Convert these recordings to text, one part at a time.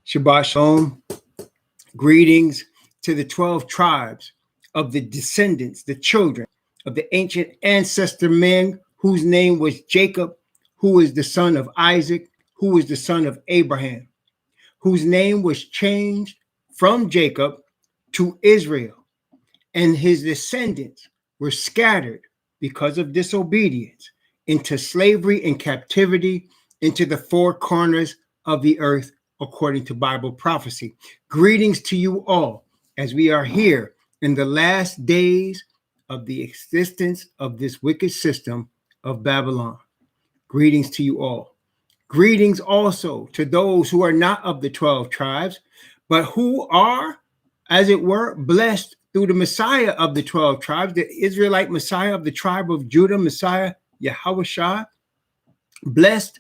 Shabbat Shalom. Greetings to the 12 tribes of the descendants, the children of the ancient ancestor man whose name was Jacob, who is the son of Isaac, who is the son of Abraham, whose name was changed from Jacob to Israel, and his descendants were scattered because of disobedience into slavery and captivity into the four corners of the earth, according to Bible prophecy. Greetings to you all as we are here in the last days of the existence of this wicked system of Babylon. Greetings to you all. Greetings also to those who are not of the 12 tribes, but who are, as it were, blessed through the Messiah of the 12 tribes, the Israelite Messiah of the tribe of Judah, Messiah Yahushua, blessed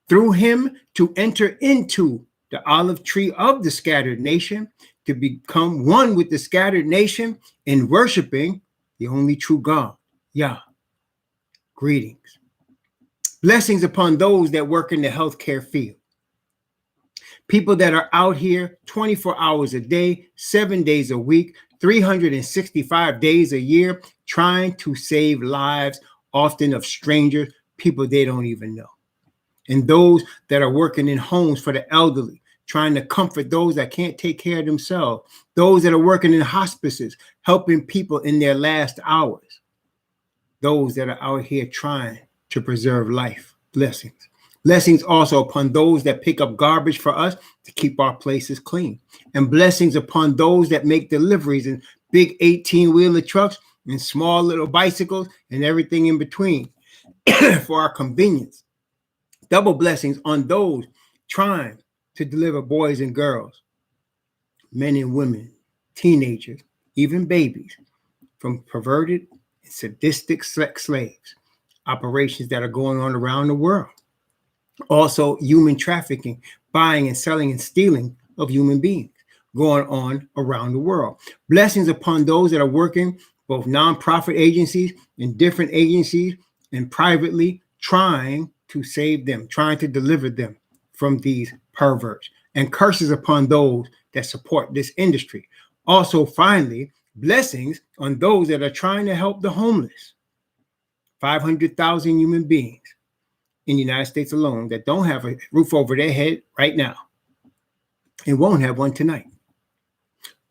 through him to enter into the olive tree of the scattered nation, to become one with the scattered nation in worshiping the only true God, Yah. Greetings. Blessings upon those that work in the healthcare field. People that are out here 24 hours a day, 7 days a week, 365 days a year, trying to save lives, often of strangers, people they don't even know. And those that are working in homes for the elderly, trying to comfort those that can't take care of themselves, those that are working in hospices, helping people in their last hours, those that are out here trying to preserve life. Blessings. Blessings also upon those that pick up garbage for us to keep our places clean. And blessings upon those that make deliveries in big 18-wheeler trucks and small little bicycles and everything in between for our convenience. Double blessings on those trying to deliver boys and girls, men and women, teenagers, even babies, from perverted and sadistic sex slaves, operations that are going on around the world. Also, human trafficking, buying and selling and stealing of human beings going on around the world. Blessings upon those that are working both nonprofit agencies and different agencies and privately trying to save them, trying to deliver them from these perverts. And curses upon those that support this industry. Also, finally, blessings on those that are trying to help the homeless. 500,000 human beings in the United States alone that don't have a roof over their head right now and won't have one tonight.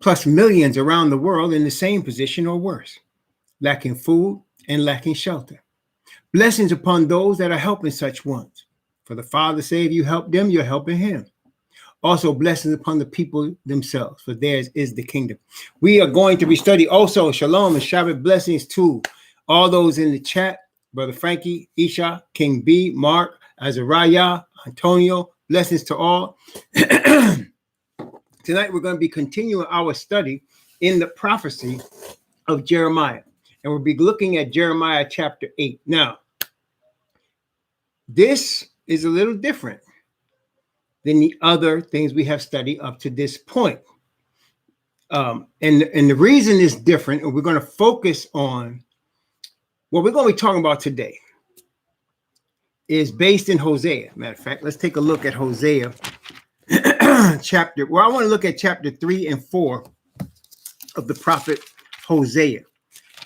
Plus millions around the world in the same position or worse, lacking food and lacking shelter. Blessings upon those that are helping such ones. For the Father say, if you help them, you're helping him. Also, blessings upon the people themselves, for theirs is the kingdom. We are going to be studying also Shalom and Shabbat blessings to all those in the chat. Brother Frankie, Isha, King B, Mark, Azariah, Antonio, blessings to all. Tonight, we're going to be continuing our study in the prophecy of Jeremiah. And we'll be looking at Jeremiah chapter 8. Now, this is a little different than the other things we have studied up to this point. And the reason is different, and we're going to focus on what we're going to be talking about today is based in Hosea. Matter of fact, let's take a look at Hosea chapter. Well, I want to look at chapter 3 and 4 of the prophet Hosea.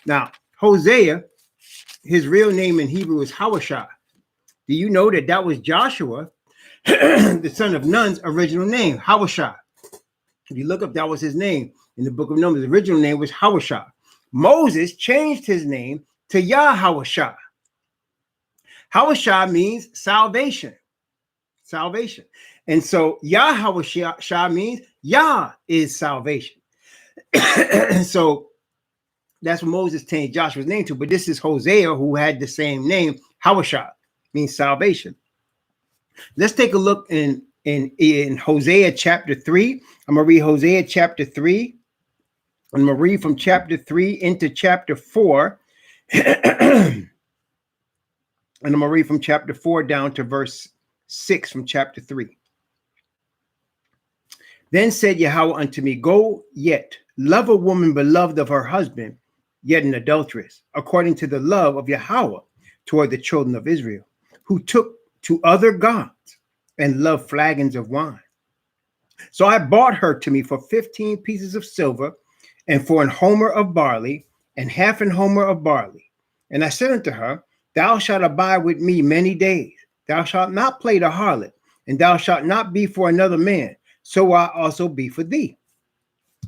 Now, Hosea, his real name in Hebrew is Hawashah. Do you know that that was Joshua, the son of Nun's original name, Hawashah? If you look up, that was his name in the book of Numbers. The original name was Hawashah. Moses changed his name to Yahawashah. Hawashah means salvation. Salvation. And so Yahawashah means Yah is salvation. So that's what Moses changed Joshua's name to. But this is Hosea, who had the same name. Hawashah means salvation. Let's take a look in Hosea chapter 3. I'm going to read Hosea chapter 3. I'm going to read from chapter 3 into chapter 4. And I'm going to read from chapter 4 down to verse 6 from chapter 3. Then said Yahweh unto me, go yet, love a woman beloved of her husband, yet an adulteress, according to the love of Yahweh toward the children of Israel, who took to other gods and loved flagons of wine. So I bought her to me for 15 pieces of silver, and for an homer of barley, and half an homer of barley. And I said unto her, Thou shalt abide with me many days. Thou shalt not play the harlot, and thou shalt not be for another man. So I also be for thee.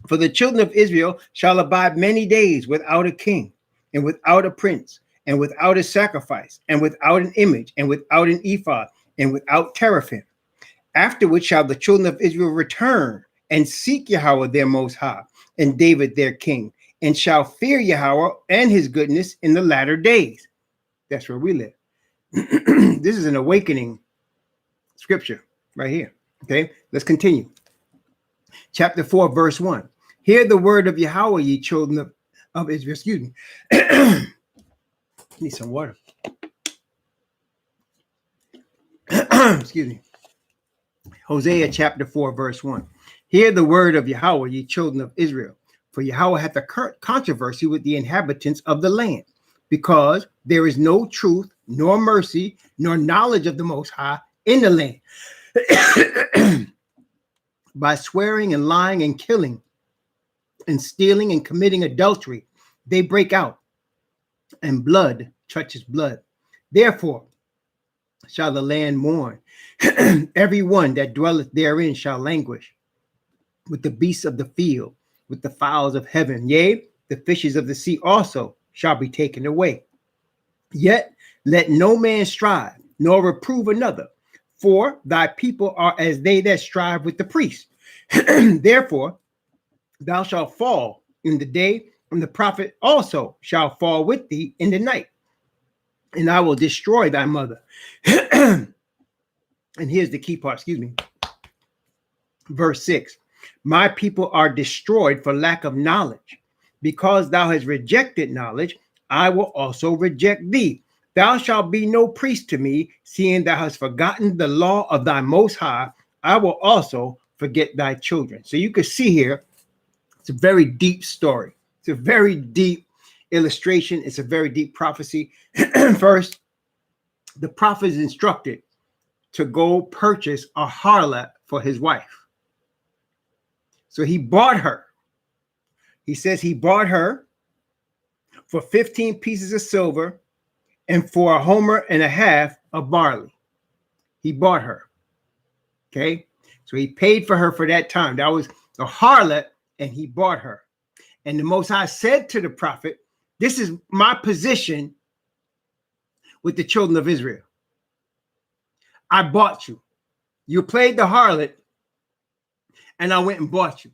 For the children of Israel shall abide many days without a king, and without a prince, and without a sacrifice, and without an image, and without an ephod, and without teraphim. Afterward shall the children of Israel return and seek Yahweh their Most High, and David their king, and shall fear Yahweh and his goodness in the latter days. That's where we live. This is an awakening scripture right here. Okay, let's continue. Chapter 4, verse 1. Hear the word of Yahweh, ye children of Israel. Excuse me. Need some water. Excuse me. Hosea chapter 4, verse 1. Hear the word of Yahweh, ye children of Israel. For Yahweh hath a controversy with the inhabitants of the land, because there is no truth, nor mercy, nor knowledge of the Most High in the land. By swearing and lying and killing and stealing and committing adultery, they break out, and blood touches blood. Therefore shall the land mourn. Every one that dwelleth therein shall languish, with the beasts of the field, with the fowls of heaven. Yea, the fishes of the sea also shall be taken away. Yet let no man strive, nor reprove another, for thy people are as they that strive with the priests. Therefore thou shalt fall in the day, and the prophet also shall fall with thee in the night. And I will destroy thy mother. And here's the key part, excuse me. Verse 6. My people are destroyed for lack of knowledge. Because thou hast rejected knowledge, I will also reject thee. Thou shalt be no priest to me, seeing thou hast forgotten the law of thy Most High. I will also forget thy children. So you can see here, it's a very deep story. It's a very deep illustration. It's a very deep prophecy. First, the prophet is instructed to go purchase a harlot for his wife. So he bought her. He says he bought her for 15 pieces of silver and for a homer and a half of barley. He bought her. Okay. So he paid for her for that time. That was a harlot, and he bought her. And the Most High said to the prophet, this is my position with the children of Israel. I bought you. You played the harlot, and I went and bought you.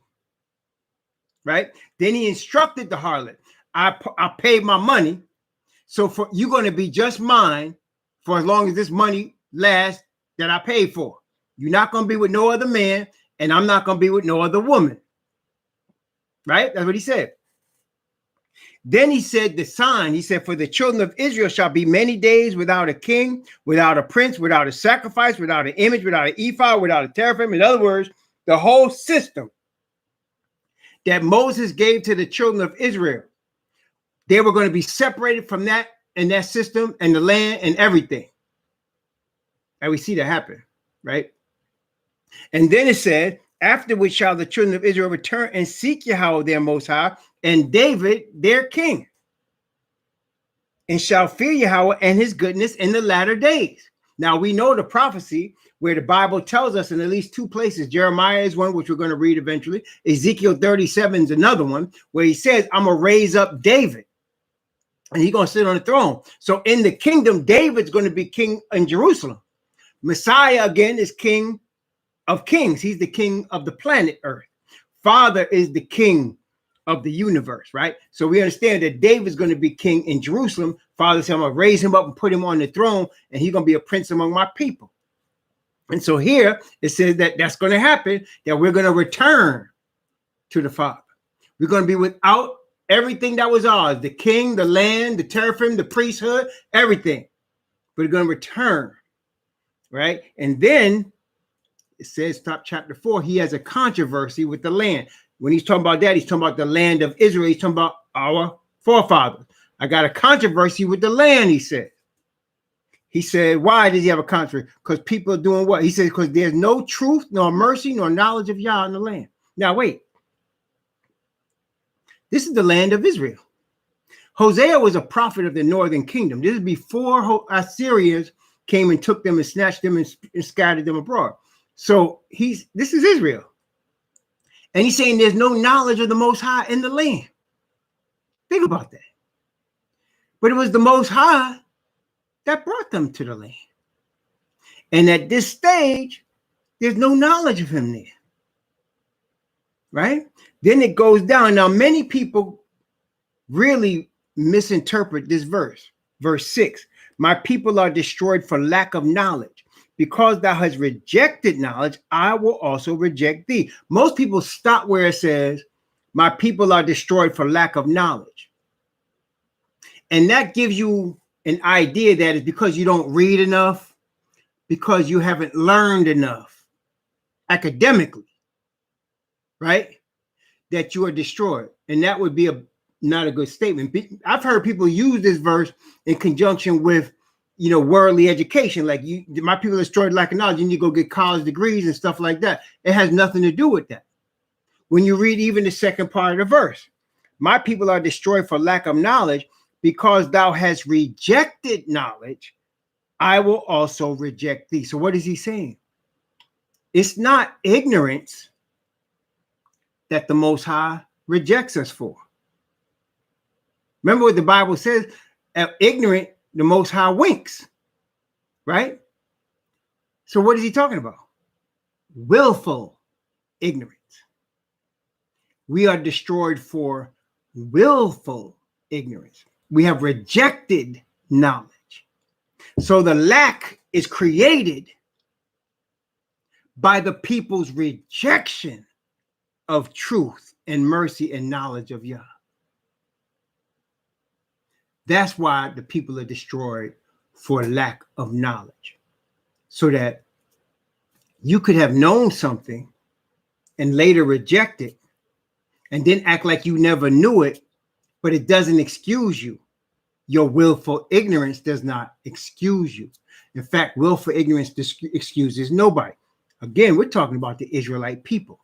Right? Then he instructed the harlot, I paid my money, so for you're going to be just mine for as long as this money lasts that I paid for. You're not going to be with no other man, and I'm not going to be with no other woman. Right? That's what he said. Then he said the sign, he said, for the children of Israel shall be many days without a king, without a prince, without a sacrifice, without an image, without an ephod, without a teraphim. In other words, the whole system that Moses gave to the children of Israel, they were going to be separated from that and that system and the land and everything. And we see that happen, right? And then it said, afterward shall the children of Israel return and seek Yahweh their Most High, and David their king, and shall fear Yahweh and his goodness in the latter days. Now we know the prophecy where the Bible tells us in at least two places. Jeremiah is one, which we're going to read eventually. Ezekiel 37 is another one where he says, I'm going to raise up David, and he's going to sit on the throne. So in the kingdom, David's going to be king in Jerusalem. Messiah, again, is king of kings. He's the king of the planet Earth. Father is the king of the universe, right? So we understand that David's going to be king in Jerusalem. Father said, I'm going to raise him up and put him on the throne, and he's going to be a prince among my people. And so here it says that that's going to happen, that we're going to return to the Father. We're going to be without everything that was ours, the king, the land, the teraphim, the priesthood, everything. We're going to return, right? And then it says, top chapter 4, he has a controversy with the land. When he's talking about that, he's talking about the land of Israel. He's talking about our forefathers. I got a controversy with the land, he said. He said, why does he have a contrary? Because people are doing what? He said, because there's no truth, nor mercy, nor knowledge of Yah in the land. Now, wait. This is the land of Israel. Hosea was a prophet of the northern kingdom. This is before Assyrians came and took them and snatched them and scattered them abroad. So this is Israel. And he's saying there's no knowledge of the Most High in the land. Think about that. But it was the Most High that brought them to the land. And at this stage, there's no knowledge of him there. Right? Then it goes down. Now, many people really misinterpret this verse. Verse 6, my people are destroyed for lack of knowledge. Because thou hast rejected knowledge, I will also reject thee. Most people stop where it says, my people are destroyed for lack of knowledge. And that gives you an idea that it's because you don't read enough, because you haven't learned enough academically, right? That you are destroyed. And that would be not a good statement. I've heard people use this verse in conjunction with, worldly education. Like my people are destroyed lack of knowledge. You need to go get college degrees and stuff like that. It has nothing to do with that. When you read even the second part of the verse, my people are destroyed for lack of knowledge, because thou hast rejected knowledge, I will also reject thee. So what is he saying? It's not ignorance that the Most High rejects us for. Remember what the Bible says, ignorant, the Most High winks, right? So what is he talking about? Willful ignorance. We are destroyed for willful ignorance. We have rejected knowledge. So the lack is created by the people's rejection of truth and mercy and knowledge of Yah. That's why the people are destroyed, for lack of knowledge. So that you could have known something and later reject it and then act like you never knew it, but it doesn't excuse you. Your willful ignorance does not excuse you. In fact, willful ignorance excuses nobody. Again, we're talking about the Israelite people,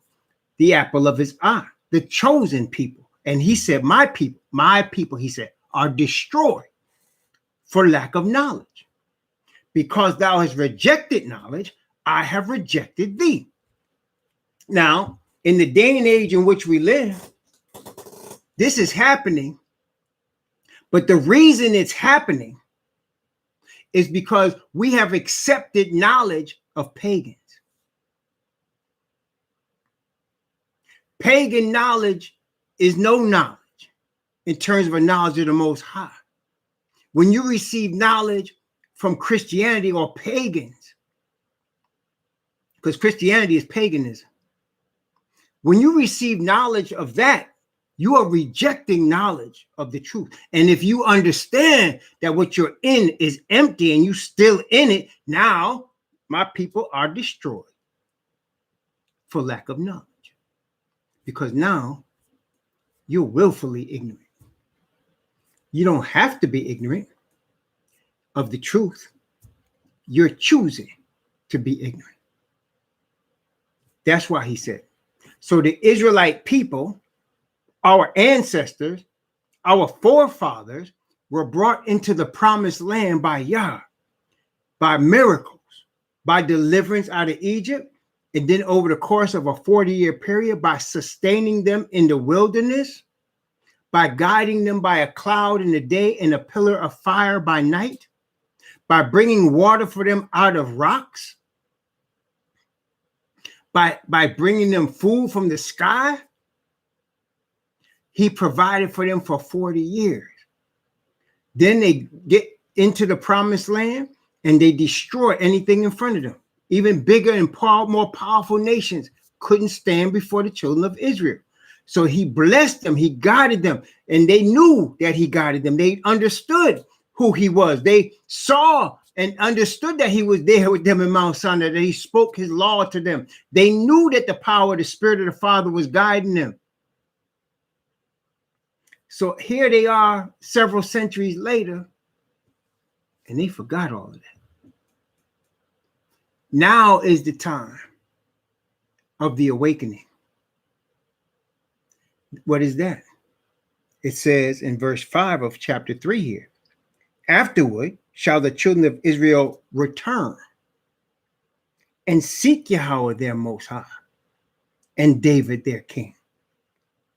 the apple of his eye, the chosen people. And he said, my people, he said, are destroyed for lack of knowledge. Because thou hast rejected knowledge, I have rejected thee. Now, in the day and age in which we live, this is happening. But the reason it's happening is because we have accepted knowledge of pagans. Pagan knowledge is no knowledge in terms of a knowledge of the Most High. When you receive knowledge from Christianity or pagans, because Christianity is paganism, when you receive knowledge of that, you are rejecting knowledge of the truth. And if you understand that what you're in is empty and you still in it, now my people are destroyed for lack of knowledge. Because now you're willfully ignorant. You don't have to be ignorant of the truth. You're choosing to be ignorant. That's why he said. So the Israelite people, our ancestors, our forefathers, were brought into the promised land by Yah, by miracles, by deliverance out of Egypt, and then over the course of a 40-year period, by sustaining them in the wilderness, by guiding them by a cloud in the day and a pillar of fire by night, by bringing water for them out of rocks, by bringing them food from the sky. He provided for them for 40 years. Then they get into the promised land and they destroy anything in front of them. Even bigger and more powerful nations couldn't stand before the children of Israel. So he blessed them, he guided them, and they knew that he guided them. They understood who he was. They saw and understood that he was there with them in Mount Sinai, that he spoke his law to them. They knew that the power of the Spirit of the Father was guiding them. So here they are several centuries later, and they forgot all of that. Now is the time of the awakening. What is that? It says in verse 5 of chapter 3 here, afterward shall the children of Israel return and seek Yahweh their most high and David their king.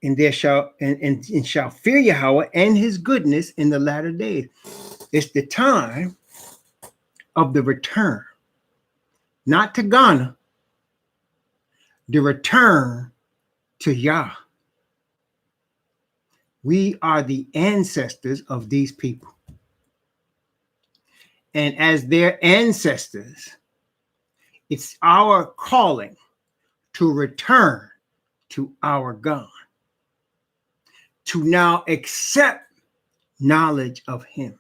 And there shall and shall fear Yahweh and his goodness in the latter days. It's the time of the return, not to Ghana, the return to Yah. We are the ancestors of these people. And as their ancestors, it's our calling to return to our God, to now accept knowledge of him.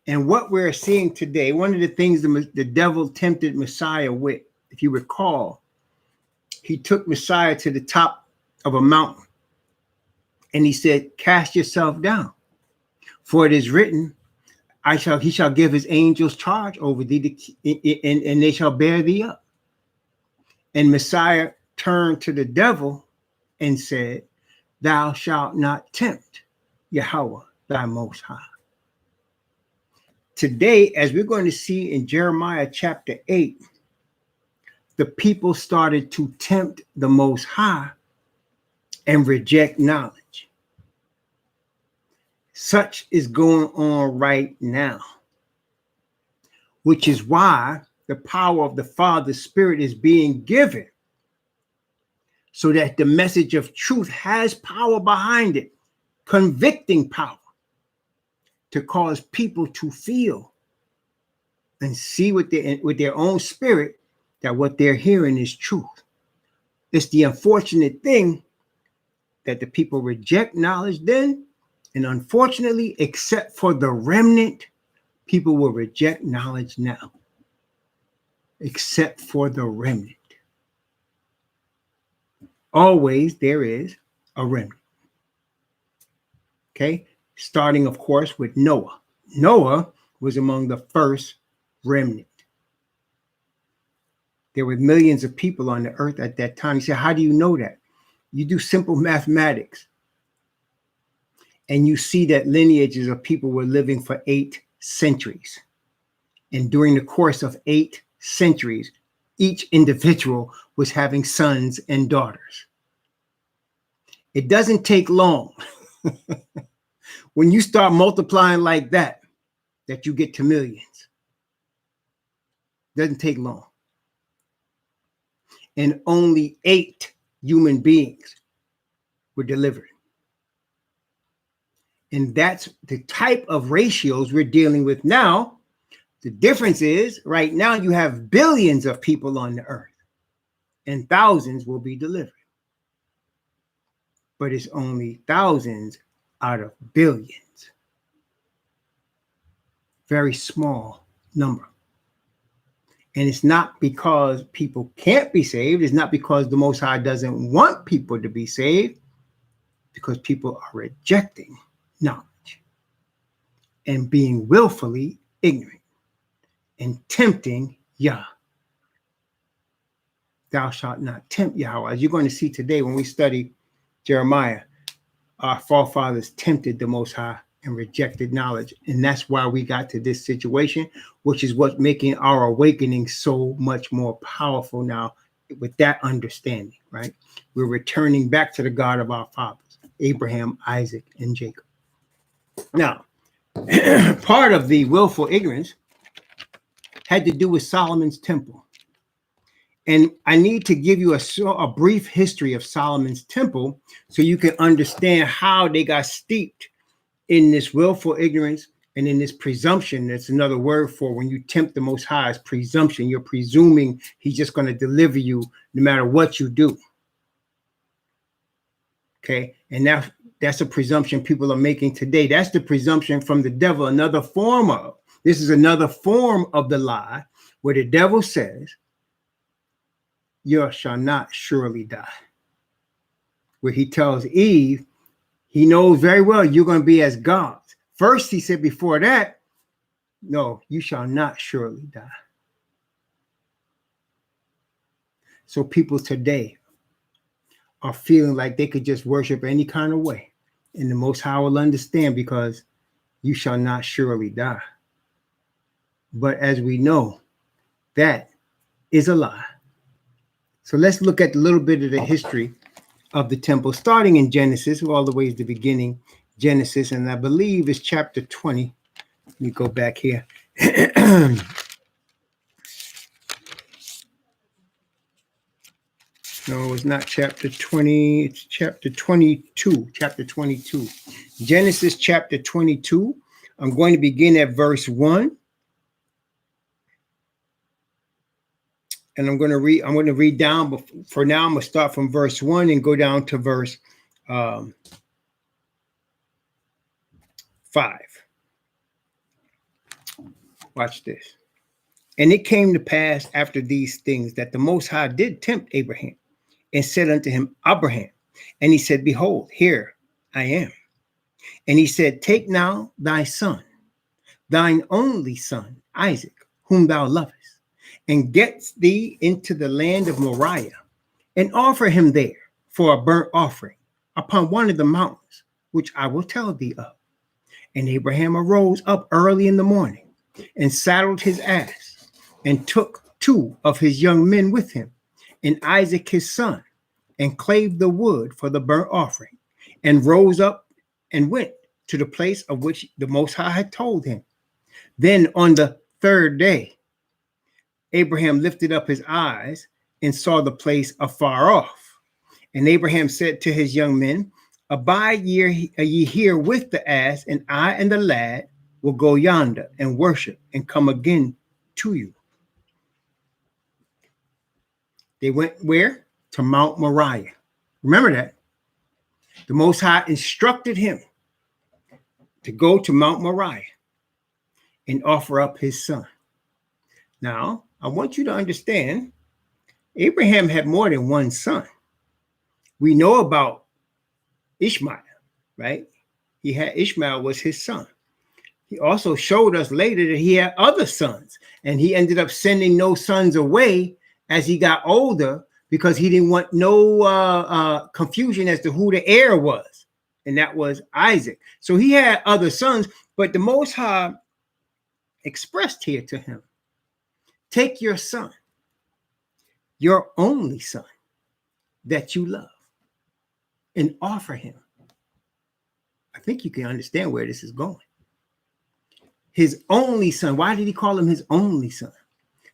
And what we're seeing today, one of the things the devil tempted Messiah with, if you recall, he took Messiah to the top of a mountain and he said, cast yourself down, for it is written, he shall give his angels charge over thee, and they shall bear thee up. And Messiah turned to the devil and said, thou shalt not tempt Yahweh thy most high. Today, as we're going to see in Jeremiah chapter 8, the people started to tempt the Most High and reject knowledge. Such is going on right now, which is why the power of the Father's Spirit is being given, so that the message of truth has power behind it, convicting power, to cause people to feel and see with their own spirit that what they're hearing is truth. It's the unfortunate thing that the people reject knowledge then, and unfortunately, except for the remnant, people will reject knowledge now, except for the remnant. Always there is a remnant. Okay, starting, of course, with Noah. Noah was among the first remnant. There were millions of people on the earth at that time. You say, how do you know that? You do simple mathematics, and you see that lineages of people were living for 8 centuries. And during the course of 8 centuries, each individual was having sons and daughters. It doesn't take long when you start multiplying like that you get to millions. Doesn't take long. And only 8 human beings were delivered. And that's the type of ratios we're dealing with now. The difference is right now you have billions of people on the earth and thousands will be delivered. But it's only thousands out of billions. Very small number. And it's not because people can't be saved. It's not because the Most High doesn't want people to be saved. Because people are rejecting knowledge and being willfully ignorant and tempting Yah. Thou shalt not tempt Yahweh. As you're going to see today when we study Jeremiah, our forefathers tempted the Most High and rejected knowledge. And that's why we got to this situation, which is what's making our awakening so much more powerful now with that understanding, right? We're returning back to the God of our fathers, Abraham, Isaac, and Jacob. Now, part of the willful ignorance had to do with Solomon's temple. And I need to give you a brief history of Solomon's temple so you can understand how they got steeped in this willful ignorance and in this presumption. That's another word for when you tempt the Most High, is presumption. You're presuming he's just going to deliver you no matter what you do. Okay, and that's a presumption people are making today. That's the presumption from the devil, another form of. This is another form of the lie where the devil says, you shall not surely die. Where he tells Eve, he knows very well you're going to be as gods. First, he said before that, No, you shall not surely die. So people today are feeling like they could just worship any kind of way. And the Most High will understand, because you shall not surely die. But as we know, that is a lie. So let's look at a little bit of the history of the temple, starting in Genesis, all the way to the beginning, Genesis, and I believe it's chapter 20. Let me go back here. No, it's not chapter 20. It's chapter 22. Chapter 22. Genesis chapter 22. I'm going to begin at verse 1. And I'm going to read down. But for now, I'm going to start from verse 1 and go down to verse 5. Watch this. And it came to pass after these things that the Most High did tempt Abraham and said unto him, Abraham. And he said, Behold, here I am. And he said, Take now thy son, thine only son, Isaac, whom thou lovest, and get thee into the land of Moriah, and offer him there for a burnt offering upon one of the mountains, which I will tell thee of. And Abraham arose up early in the morning, and saddled his ass, and took 2 of his young men with him, and Isaac his son, and clave the wood for the burnt offering, and rose up and went to the place of which the Most High had told him. Then on the 3rd day, Abraham lifted up his eyes and saw the place afar off. And Abraham said to his young men, Abide ye here with the ass, and I and the lad will go yonder and worship and come again to you. They went where? To Mount Moriah. Remember that. The Most High instructed him to go to Mount Moriah and offer up his son. Now, I want you to understand, Abraham had more than one son. We know about Ishmael, right? He had Ishmael was his son. He also showed us later that he had other sons, and he ended up sending those sons away as he got older because he didn't want no confusion as to who the heir was, and that was Isaac. So he had other sons, but the Most High expressed here to him, take your son, your only son that you love, and offer him. I think you can understand where this is going. His only son. Why did he call him his only son?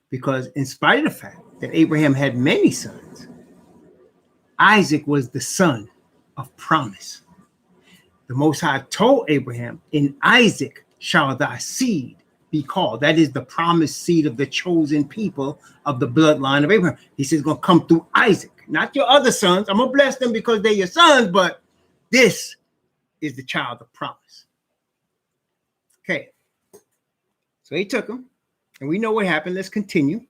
Because in spite of the fact that Abraham had many sons, Isaac was the son of promise. The Most High told Abraham, in Isaac shall thy seed be called. That is the promised seed of the chosen people of the bloodline of Abraham. He says it's going to come through Isaac, not your other sons. I'm going to bless them because they're your sons, but this is the child of promise. Okay. So he took him, and we know what happened. Let's continue.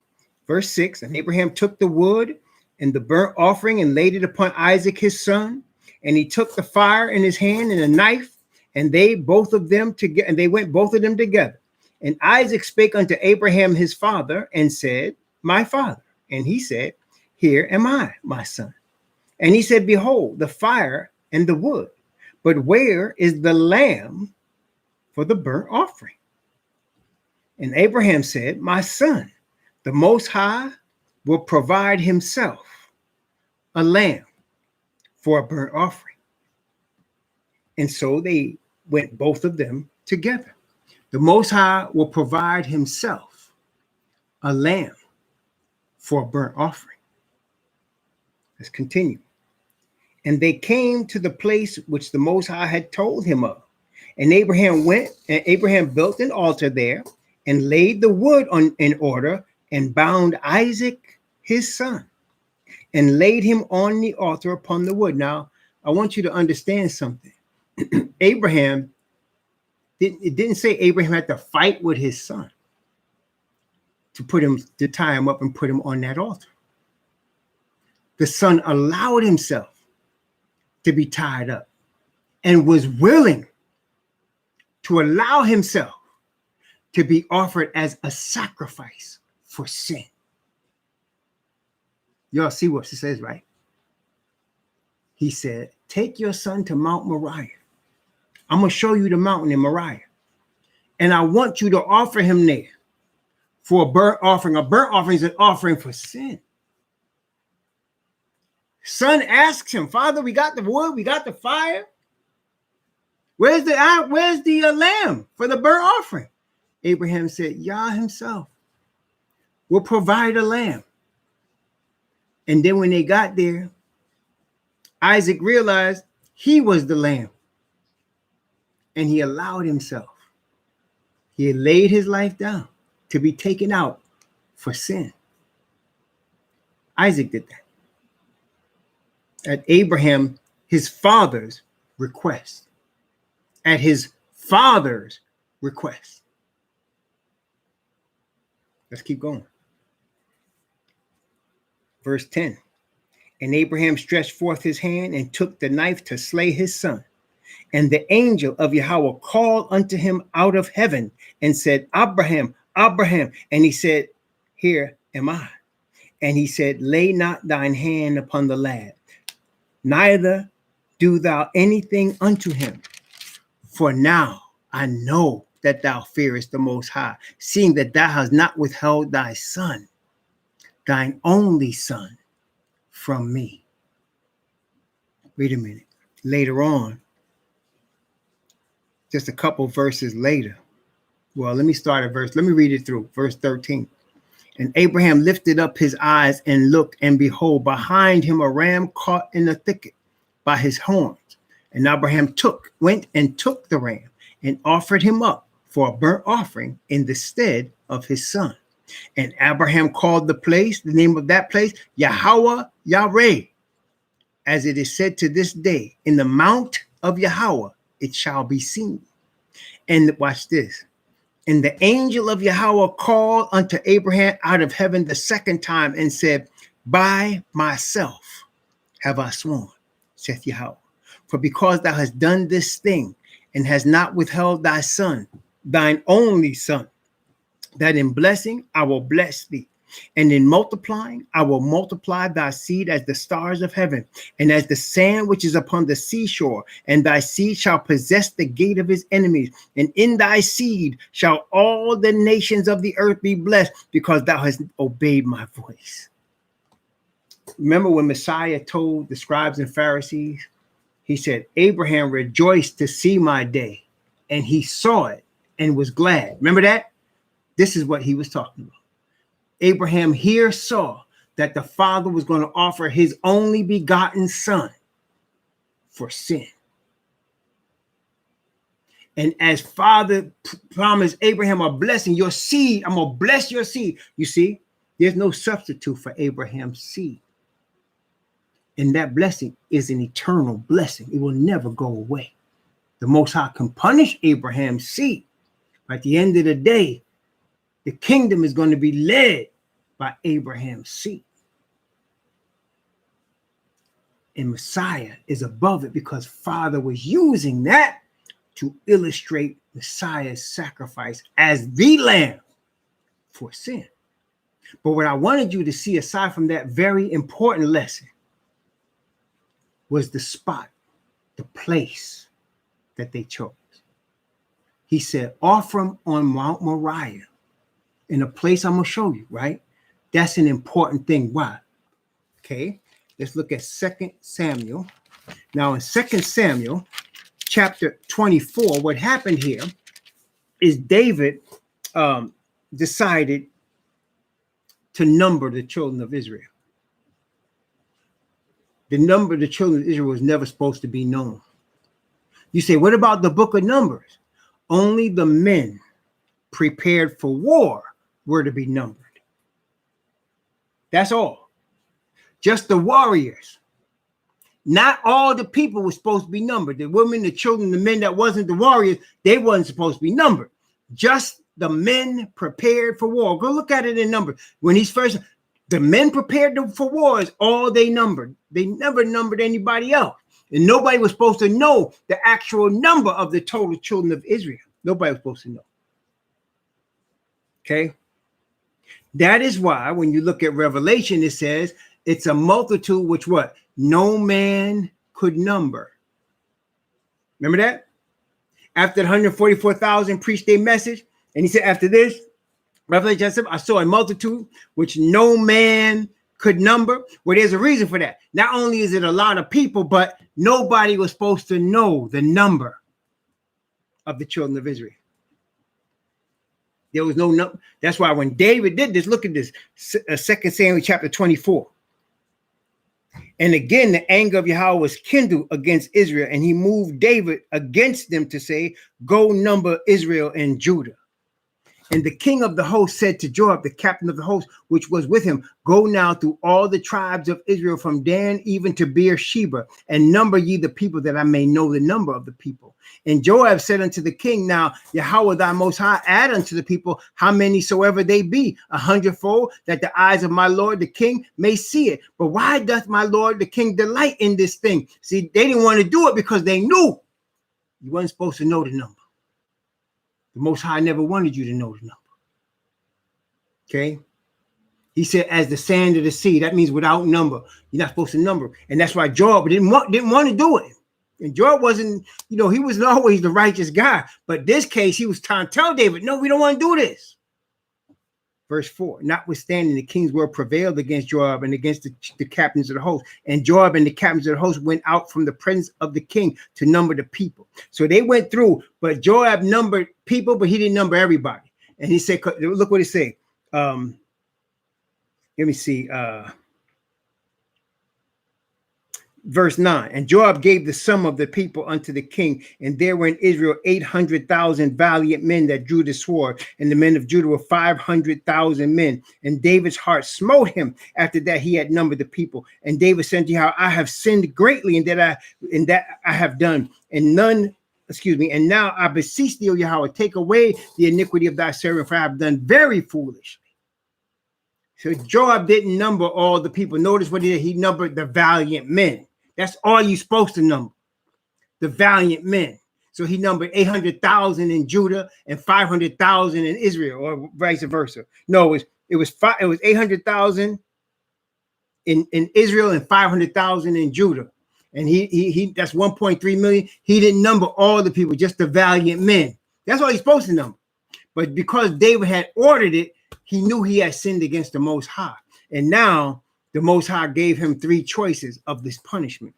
Verse 6, and Abraham took the wood and the burnt offering and laid it upon Isaac his son. And he took the fire in his hand and a knife, and they both of them together, and they went both of them together. And Isaac spake unto Abraham his father and said, My father. And he said, Here am I, my son. And he said, Behold, the fire and the wood, but where is the lamb for the burnt offering? And Abraham said, My son, the Most High will provide himself a lamb for a burnt offering. And so they went both of them together. The Most High will provide himself a lamb for a burnt offering. Let's continue. And they came to the place which the Most High had told him of. And Abraham went, and Abraham built an altar there and laid the wood in order and bound Isaac his son and laid him on the altar upon the wood. Now, I want you to understand something. Abraham, it didn't say Abraham had to fight with his son to tie him up and put him on that altar. The son allowed himself to be tied up and was willing to allow himself to be offered as a sacrifice for sin. Y'all see what it says, right? He said, take your son to Mount Moriah. I'm going to show you the mountain in Moriah. And I want you to offer him there for a burnt offering. A burnt offering is an offering for sin. Son asks him, Father, we got the wood, we got the fire. Where's the lamb for the burnt offering? Abraham said, Yah himself will provide a lamb. And then when they got there, Isaac realized he was the lamb. And he allowed himself. He had laid his life down to be taken out for sin. Isaac did that. At Abraham, his father's request. At his father's request. Let's keep going. Verse 10. And Abraham stretched forth his hand and took the knife to slay his son. And the angel of Yahweh called unto him out of heaven and said, Abraham, Abraham. And he said, Here am I. And he said, Lay not thine hand upon the lad, neither do thou anything unto him. For now I know that thou fearest the Most High, seeing that thou hast not withheld thy son, thine only son, from me. Wait a minute. Later on, just a couple verses later. Well, let me read it through. Verse 13. And Abraham lifted up his eyes and looked, and behold, behind him a ram caught in the thicket by his horns. And Abraham went and took the ram and offered him up for a burnt offering in the stead of his son. And Abraham called the name of that place, Yahweh Yireh, as it is said to this day, in the mount of Yahweh it shall be seen. And watch this. And the angel of Yahweh called unto Abraham out of heaven the second time and said, By myself have I sworn, saith Yahweh, for because thou hast done this thing and hast not withheld thy son, thine only son, that in blessing I will bless thee, and in multiplying I will multiply thy seed as the stars of heaven, and as the sand which is upon the seashore, and thy seed shall possess the gate of his enemies, and in thy seed shall all the nations of the earth be blessed, because thou hast obeyed my voice. Remember when Messiah told the scribes and Pharisees, he said, Abraham rejoiced to see my day, and he saw it and was glad. Remember that? This is what he was talking about. Abraham here saw that the Father was going to offer his only begotten son for sin. And as Father promised Abraham a blessing, your seed, I'm going to bless your seed. You see, there's no substitute for Abraham's seed. And that blessing is an eternal blessing. It will never go away. The Most High can punish Abraham's seed. But at the end of the day, the kingdom is going to be led by Abraham's seed. And Messiah is above it because Father was using that to illustrate Messiah's sacrifice as the lamb for sin. But what I wanted you to see, aside from that very important lesson, was the spot, the place that they chose. He said, offer him on Mount Moriah, in a place I'm going to show you, right? That's an important thing. Why? Okay, let's look at 2 Samuel. Now in 2 Samuel, chapter 24, what happened here is David decided to number the children of Israel. The number of the children of Israel was never supposed to be known. You say, what about the book of Numbers? Only the men prepared for war were to be numbered. That's all. Just the warriors. Not all the people were supposed to be numbered. The women, the children, the men that wasn't the warriors, they wasn't supposed to be numbered. Just the men prepared for war. Go look at it in Numbers. When he's first, the men prepared for war is all they numbered. They never numbered anybody else. And nobody was supposed to know the actual number of the total children of Israel. Nobody was supposed to know. Okay. That is why when you look at Revelation, it says it's a multitude which what? No man could number. Remember that? After the 144,000 preached their message, and he said, after this, Revelation said, I saw a multitude which no man could number. Well, there's a reason for that. Not only is it a lot of people, but nobody was supposed to know the number of the children of Israel. There was no number. That's why when David did this, look at this, 2 Samuel chapter 24. And again, the anger of Yahweh was kindled against Israel, and he moved David against them to say, go number Israel and Judah. And the king of the host said to Joab, the captain of the host, which was with him, go now through all the tribes of Israel from Dan even to Beersheba, and number ye the people, that I may know the number of the people. And Joab said unto the king, now Yahweh thy most high add unto the people how many soever they be, 100-fold, that the eyes of my lord the king may see it. But why doth my lord the king delight in this thing? See, they didn't want to do it because they knew you wasn't supposed to know the number. The Most High never wanted you to know the number. Okay? He said, as the sand of the sea. That means without number. You're not supposed to number. And that's why Joab didn't want to do it. And Joab wasn't, he wasn't always the righteous guy. But this case, he was trying to tell David, no, we don't want to do this. Verse 4, notwithstanding, the king's word prevailed against Joab and against the captains of the host. And Joab and the captains of the host went out from the presence of the king to number the people. So they went through, but Joab numbered people, but he didn't number everybody. And he said, look what it said. Let me see. Verse 9, and Joab gave the sum of the people unto the king, and there were in Israel 800,000 valiant men that drew the sword, and the men of Judah were 500,000 men. And David's heart smote him after that he had numbered the people. And David said to how I have sinned greatly in that I have done, and now I beseech thee, O Yahweh, take away the iniquity of thy servant, for I have done very foolishly. So Joab didn't number all the people. Notice what he did. He numbered the valiant men. That's all you're supposed to number, the valiant men. So he numbered 800,000 in Judah and 500,000 in Israel, or vice versa. No, it was 800,000 in Israel and 500,000 in Judah. And he that's 1.3 million. He didn't number all the people, just the valiant men. That's all he's supposed to number. But because David had ordered it, he knew he had sinned against the Most High. And now the Most High gave him three choices of this punishment.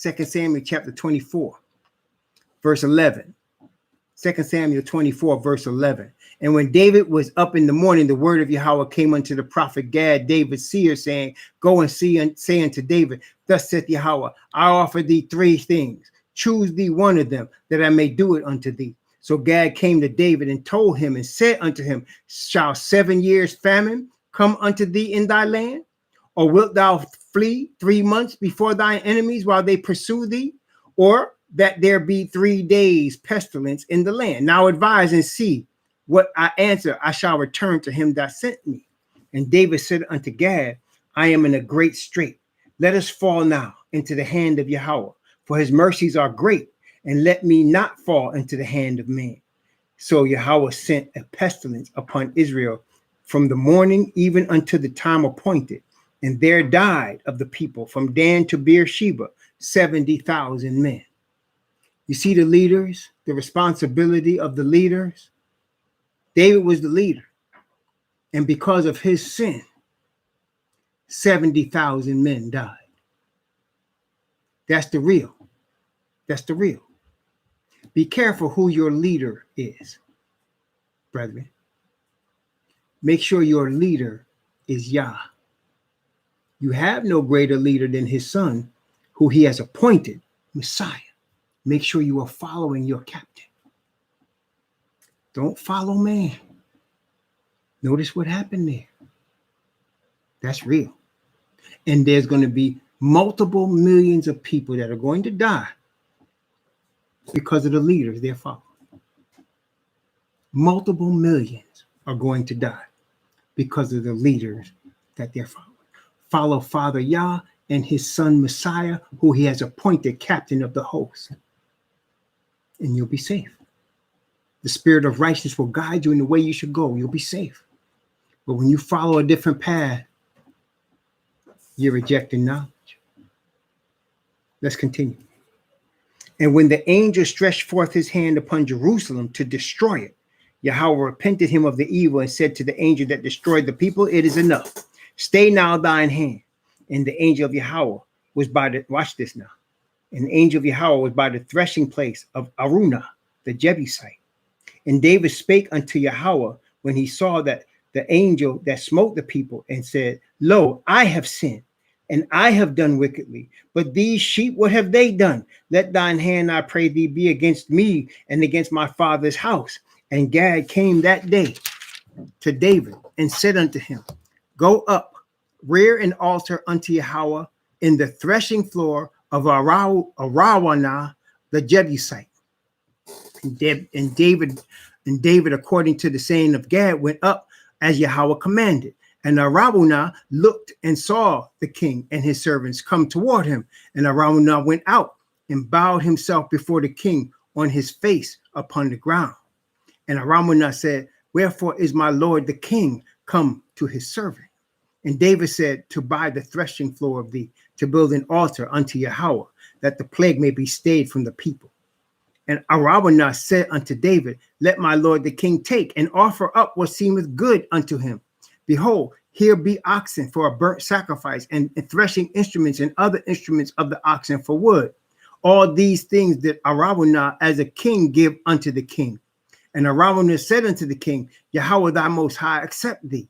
2 Samuel chapter 24, verse 11. 2 Samuel 24, verse 11. And when David was up in the morning, the word of Yahweh came unto the prophet Gad, David's seer, saying, go and see and say unto David, thus saith Yahweh, I offer thee three things. Choose thee one of them, that I may do it unto thee. So Gad came to David and told him and said unto him, shall 7 years famine come unto thee in thy land? Or wilt thou flee 3 months before thine enemies while they pursue thee? Or that there be 3 days pestilence in the land? Now advise and see what I answer. I shall return to him that sent me. And David said unto Gad, I am in a great strait. Let us fall now into the hand of Yahweh, for his mercies are great, and let me not fall into the hand of man. So Yahweh sent a pestilence upon Israel from the morning even unto the time appointed. And there died of the people from Dan to Beersheba 70,000 men. You see the leaders, the responsibility of the leaders. David was the leader. And because of his sin, 70,000 men died. That's the real. That's the real. Be careful who your leader is, brethren. Make sure your leader is Yah. You have no greater leader than his son, who he has appointed, Messiah. Make sure you are following your captain. Don't follow man. Notice what happened there. That's real. And there's going to be multiple millions of people that are going to die because of the leaders they're following. Multiple millions are going to die because of the leaders that they're following. Follow Father Yah and his son Messiah, who he has appointed captain of the host. And you'll be safe. The spirit of righteousness will guide you in the way you should go. You'll be safe. But when you follow a different path, you're rejecting knowledge. Let's continue. And when the angel stretched forth his hand upon Jerusalem to destroy it, Yahweh repented him of the evil and said to the angel that destroyed the people, it is enough. Stay now thine hand. And the angel of Yahweh was by the, watch this now. And the angel of Yahweh was by the threshing place of Arunah, the Jebusite. And David spake unto Yahweh when he saw that the angel that smote the people and said, lo, I have sinned, and I have done wickedly. But these sheep, what have they done? Let thine hand, I pray thee, be against me and against my father's house. And Gad came that day to David and said unto him, go up, rear an altar unto Yahweh in the threshing floor of Araunah the Jebusite. And David, according to the saying of Gad, went up as Yahweh commanded. And Araunah looked and saw the king and his servants come toward him. And Araunah went out and bowed himself before the king on his face upon the ground. And Araunah said, wherefore is my lord the king come to his servant? And David said, to buy the threshing floor of thee, to build an altar unto Yahweh, that the plague may be stayed from the people. And Araunah said unto David, let my lord the king take and offer up what seemeth good unto him. Behold, here be oxen for a burnt sacrifice, and threshing instruments and other instruments of the oxen for wood. All these things did Araunah as a king give unto the king. And Araunah said unto the king, Yahweh thy most high accept thee.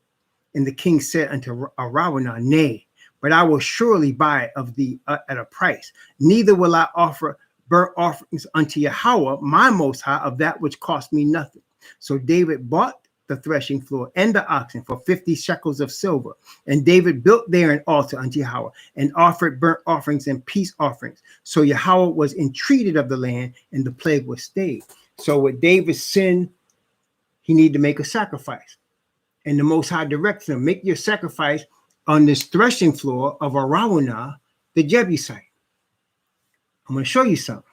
And the king said unto Araunah, nay, but I will surely buy it of thee at a price. Neither will I offer burnt offerings unto Yahweh, my most high, of that which cost me nothing. So David bought the threshing floor and the oxen for 50 shekels of silver. And David built there an altar unto Yahweh and offered burnt offerings and peace offerings. So Yahweh was entreated of the land, and the plague was stayed. So with David's sin, he needed to make a sacrifice. And the Most High directed him, make your sacrifice on this threshing floor of Araunah, the Jebusite. I'm going to show you something.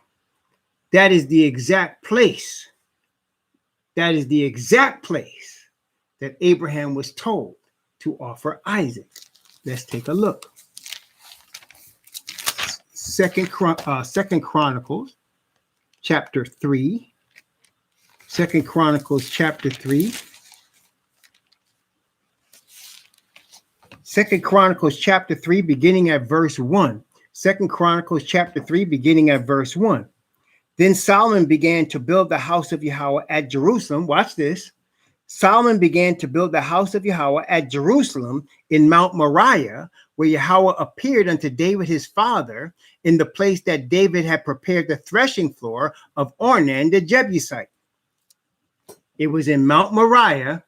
That is the exact place. That is the exact place that Abraham was told to offer Isaac. Let's take a look. Second Chronicles, chapter 3. Second Chronicles, chapter 3. Second Chronicles, chapter 3, beginning at verse 1. Second Chronicles, chapter 3, beginning at verse 1. Then Solomon began to build the house of Yahweh at Jerusalem. Watch this. Solomon began to build the house of Yahweh at Jerusalem in Mount Moriah, where Yahweh appeared unto David his father, in the place that David had prepared the threshing floor of Ornan the Jebusite. It was in Mount Moriah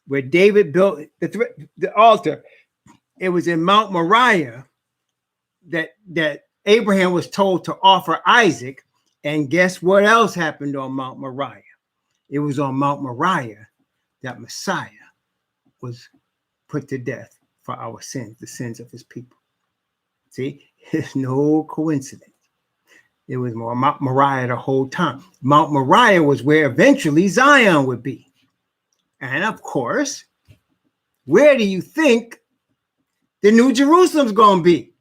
where David built the altar. It was in Mount Moriah that Abraham was told to offer Isaac. And guess what else happened on Mount Moriah? It was on Mount Moriah that Messiah was put to death for our sins, the sins of his people. See, it's no coincidence. It was Mount Moriah the whole time. Mount Moriah was where eventually Zion would be. And of course, where do you think the New Jerusalem's going to be?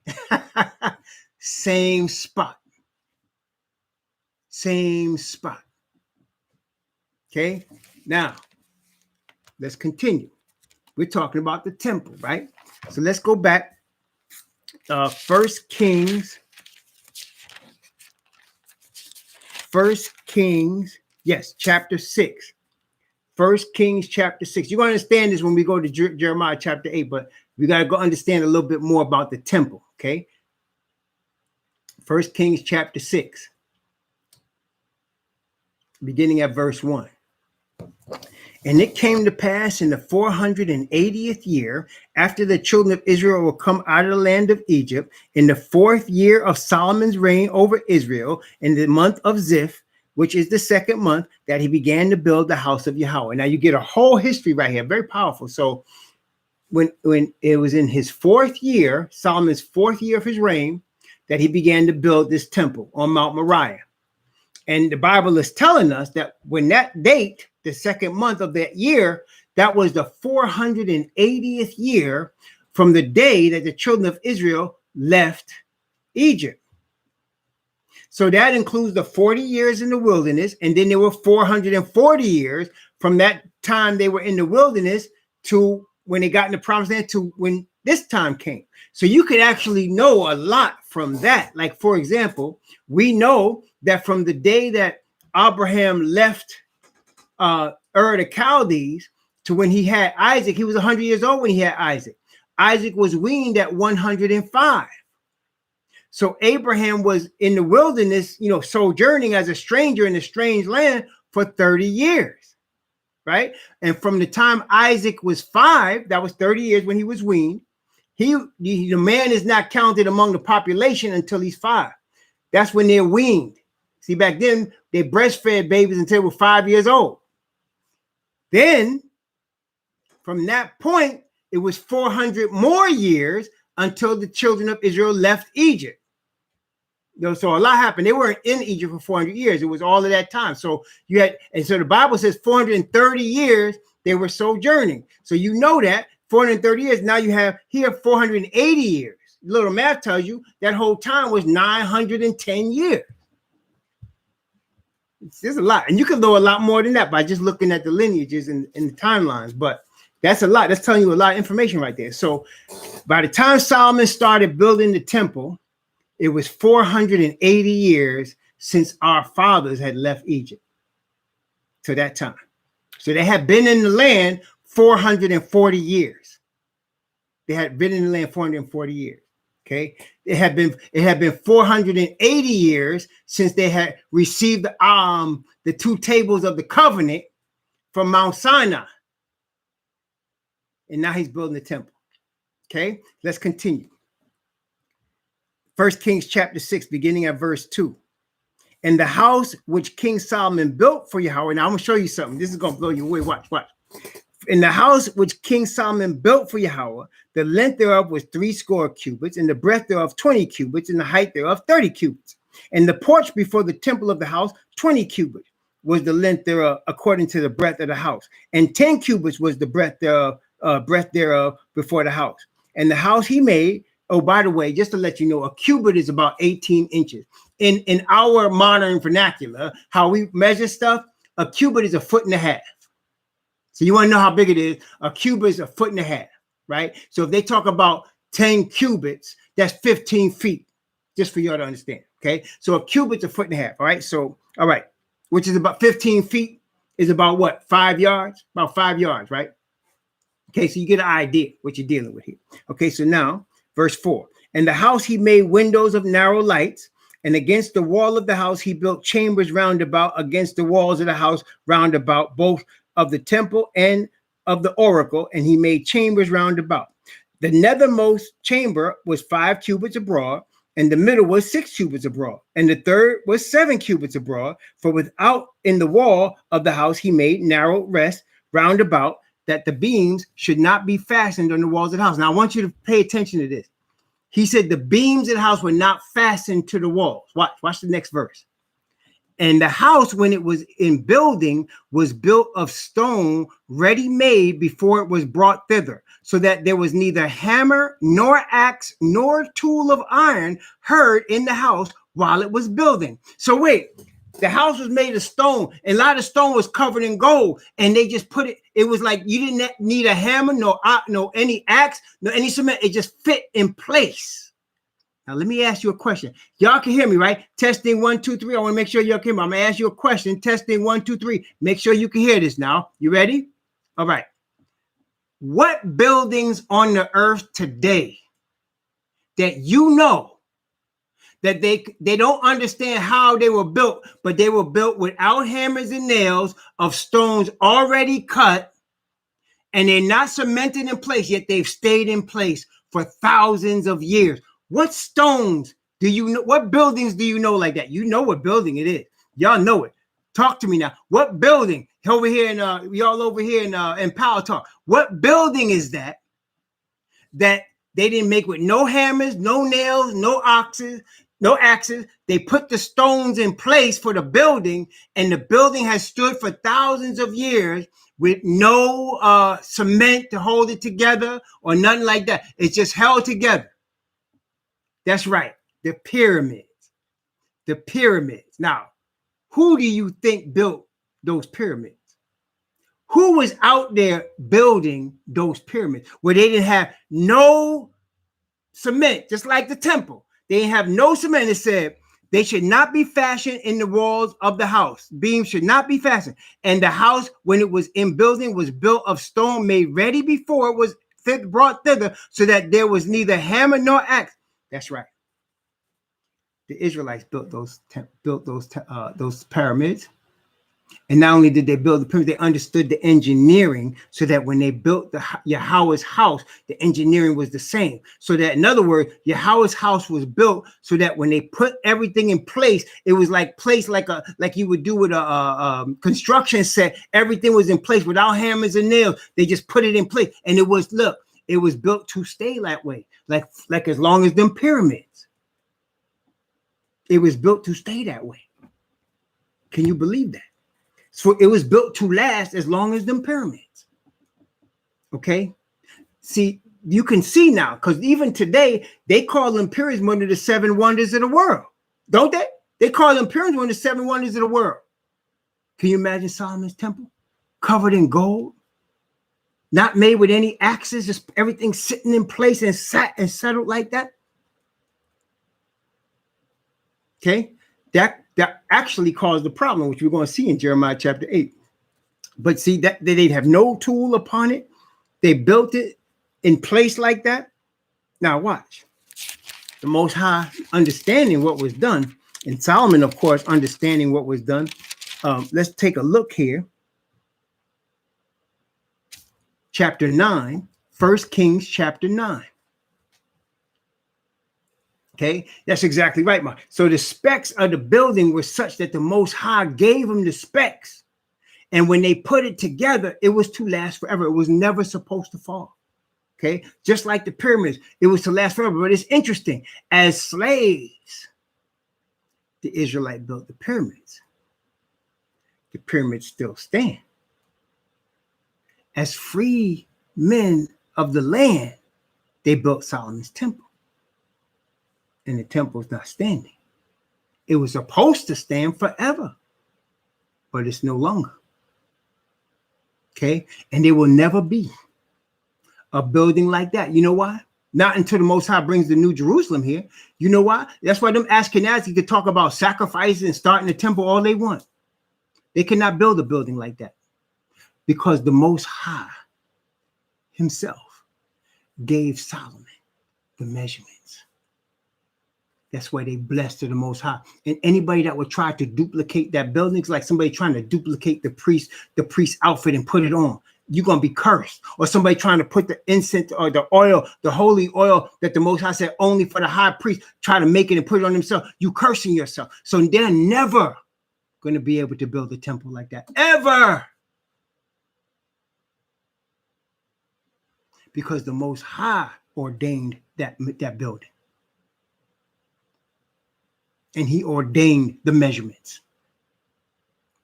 Same spot. Same spot. Okay, now let's continue. We're talking about the temple, right? So let's go back. First Kings, yes, chapter 6. First Kings chapter 6. You're going to understand this when we go to Jeremiah chapter 8, but we got to go understand a little bit more about the temple, okay? First Kings chapter 6, beginning at verse 1. And it came to pass in the 480th year, after the children of Israel were come out of the land of Egypt, in the 4th year of Solomon's reign over Israel, in the month of Ziph, which is the 2nd month, that he began to build the house of Yahweh. Now you get a whole history right here, very powerful. So when it was in his 4th year, Solomon's 4th year of his reign, that he began to build this temple on Mount Moriah. And the Bible is telling us that when that date, the second month of that year, that was the 480th year from the day that the children of Israel left Egypt. So that includes the 40 years in the wilderness, and then there were 440 years from that time they were in the wilderness to when they got in the promised land to when this time came. So you could actually know a lot from that. Like, for example, we know that from the day that Abraham left Ur the Chaldees to when he had Isaac, he was 100 years old when he had Isaac. Isaac was weaned at 105. So Abraham was in the wilderness, sojourning as a stranger in a strange land for 30 years, right? And from the time Isaac was 5, that was 30 years when he was weaned. The man is not counted among the population until he's 5. That's when they're weaned. See, back then, they breastfed babies until they were 5 years old. Then, from that point, it was 400 more years until the children of Israel left Egypt. So a lot happened. They weren't in Egypt for 400 years. It was all of that time. So so the Bible says 430 years they were sojourning. So you know that 430 years. Now you have here 480 years. Little math tells you that whole time was 910 years. There's a lot. And you can know a lot more than that by just looking at the lineages and the timelines. But that's a lot. That's telling you a lot of information right there. So by the time Solomon started building the temple, it was 480 years since our fathers had left Egypt to that time. So they had been in the land 440 years. They had been in the land 440 years. Okay. It had been 480 years since they had received the 2 tables of the covenant from Mount Sinai. And now he's building the temple. Okay. Let's continue. 1 Kings chapter 6, beginning at verse 2. And the house which King Solomon built for Yahweh. Now I'm going to show you something. This is going to blow you away. Watch. In the house which King Solomon built for Yahweh, the length thereof was 80 cubits, and the breadth thereof 20 cubits, and the height thereof 30 cubits. And the porch before the temple of the house, 20 cubits was the length thereof, according to the breadth of the house. And 10 cubits was the breadth thereof before the house. And the house he made. Oh, by the way, just to let you know, a cubit is about 18 inches. In our modern vernacular, how we measure stuff, a cubit is 1.5 feet. So you want to know how big it is? A cubit is 1.5 feet, right? So if they talk about 10 cubits, that's 15 feet, just for y'all to understand, okay? So a cubit's 1.5 feet, all right? So, all right, which is about 15 feet is about what, 5 yards? About 5 yards, right? Okay, so you get an idea what you're dealing with here. Okay, so now, verse 4. And the house he made windows of narrow lights, and against the wall of the house he built chambers round about against the walls of the house round about, both of the temple and of the oracle, and he made chambers round about. The nethermost chamber was 5 cubits abroad, and the middle was 6 cubits abroad, and the third was 7 cubits abroad. For without in the wall of the house he made narrow rest round about, that the beams should not be fastened on the walls of the house. Now I want you to pay attention to this. He said the beams of the house were not fastened to the walls. Watch the next verse. And the house, when it was in building, was built of stone ready made before it was brought thither, so that there was neither hammer nor axe nor tool of iron heard in the house while it was building. So wait, the house was made of stone, and a lot of stone was covered in gold, and they just put it. It was like you didn't need a hammer, no any axe, no any cement. It just fit in place. Now let me ask you a question. Y'all can hear me, right? Testing 1, 2, 3. I want to make sure y'all can hear me. I'm gonna ask you a question. Testing 1, 2, 3. Make sure you can hear this now. You ready? All right. What buildings on the earth today that you know that they don't understand how they were built, but they were built without hammers and nails, of stones already cut, and they're not cemented in place, yet they've stayed in place for thousands of years? What stones do you know? What buildings do you know like that? You know what building it is. Y'all know it. Talk to me now. What building over here in y'all over here in Power Talk? What building is that they didn't make with no hammers, no nails, no axes, No axes. They put the stones in place for the building, and the building has stood for thousands of years with no cement to hold it together or nothing like that. It's just held together. That's right. The pyramids. The pyramids. Now, who do you think built those pyramids? Who was out there building those pyramids where they didn't have no cement, just like the temple? They didn't have no cement. It said they should not be fashioned in the walls of the house. Beams should not be fastened. And the house, when it was in building, was built of stone made ready before it was brought thither, so that there was neither hammer nor axe. That's right. The Israelites built those pyramids. And not only did they build the pyramids, they understood the engineering, so that when they built Yahweh's house, the engineering was the same. So that, in other words, Yahweh's house was built so that when they put everything in place, it was like placed like you would do with a construction set. Everything was in place without hammers and nails. They just put it in place, and it was built to stay that way, like as long as them pyramids. It was built to stay that way. Can you believe that? So it was built to last as long as them pyramids. Okay. See, you can see now, because even today, they call them pyramids one of the 7 wonders of the world. Don't they? They call them pyramids one of the 7 wonders of the world. Can you imagine Solomon's temple covered in gold? Not made with any axes, just everything sitting in place and settled like that. Okay. That actually caused the problem, which we're going to see in Jeremiah chapter 8. But see, that they have no tool upon it. They built it in place like that. Now watch. The Most High understanding what was done, and Solomon, of course, understanding what was done. Let's take a look here. Chapter 9, 1 Kings chapter 9. Okay, that's exactly right, Mark. So the specs of the building were such that the Most High gave them the specs. And when they put it together, it was to last forever. It was never supposed to fall. Okay, just like the pyramids, it was to last forever. But it's interesting. As slaves, the Israelite built the pyramids. The pyramids still stand. As free men of the land, they built Solomon's temple. And the temple is not standing. It was supposed to stand forever, but it's no longer. Okay, and there will never be a building like that. You know why? Not until the Most High brings the New Jerusalem here. You know why? That's why them Ashkenazi could talk about sacrifices and starting the temple all they want. They cannot build a building like that, because the Most High himself gave Solomon the measurements. That's why they blessed to the Most High. And anybody that would try to duplicate that building, it's like somebody trying to duplicate the priest outfit and put it on. You're going to be cursed. Or somebody trying to put the incense or the oil, the holy oil that the Most High said only for the high priest, try to make it and put it on themselves. You cursing yourself. So they're never going to be able to build a temple like that. Ever. Because the Most High ordained that building. And he ordained the measurements.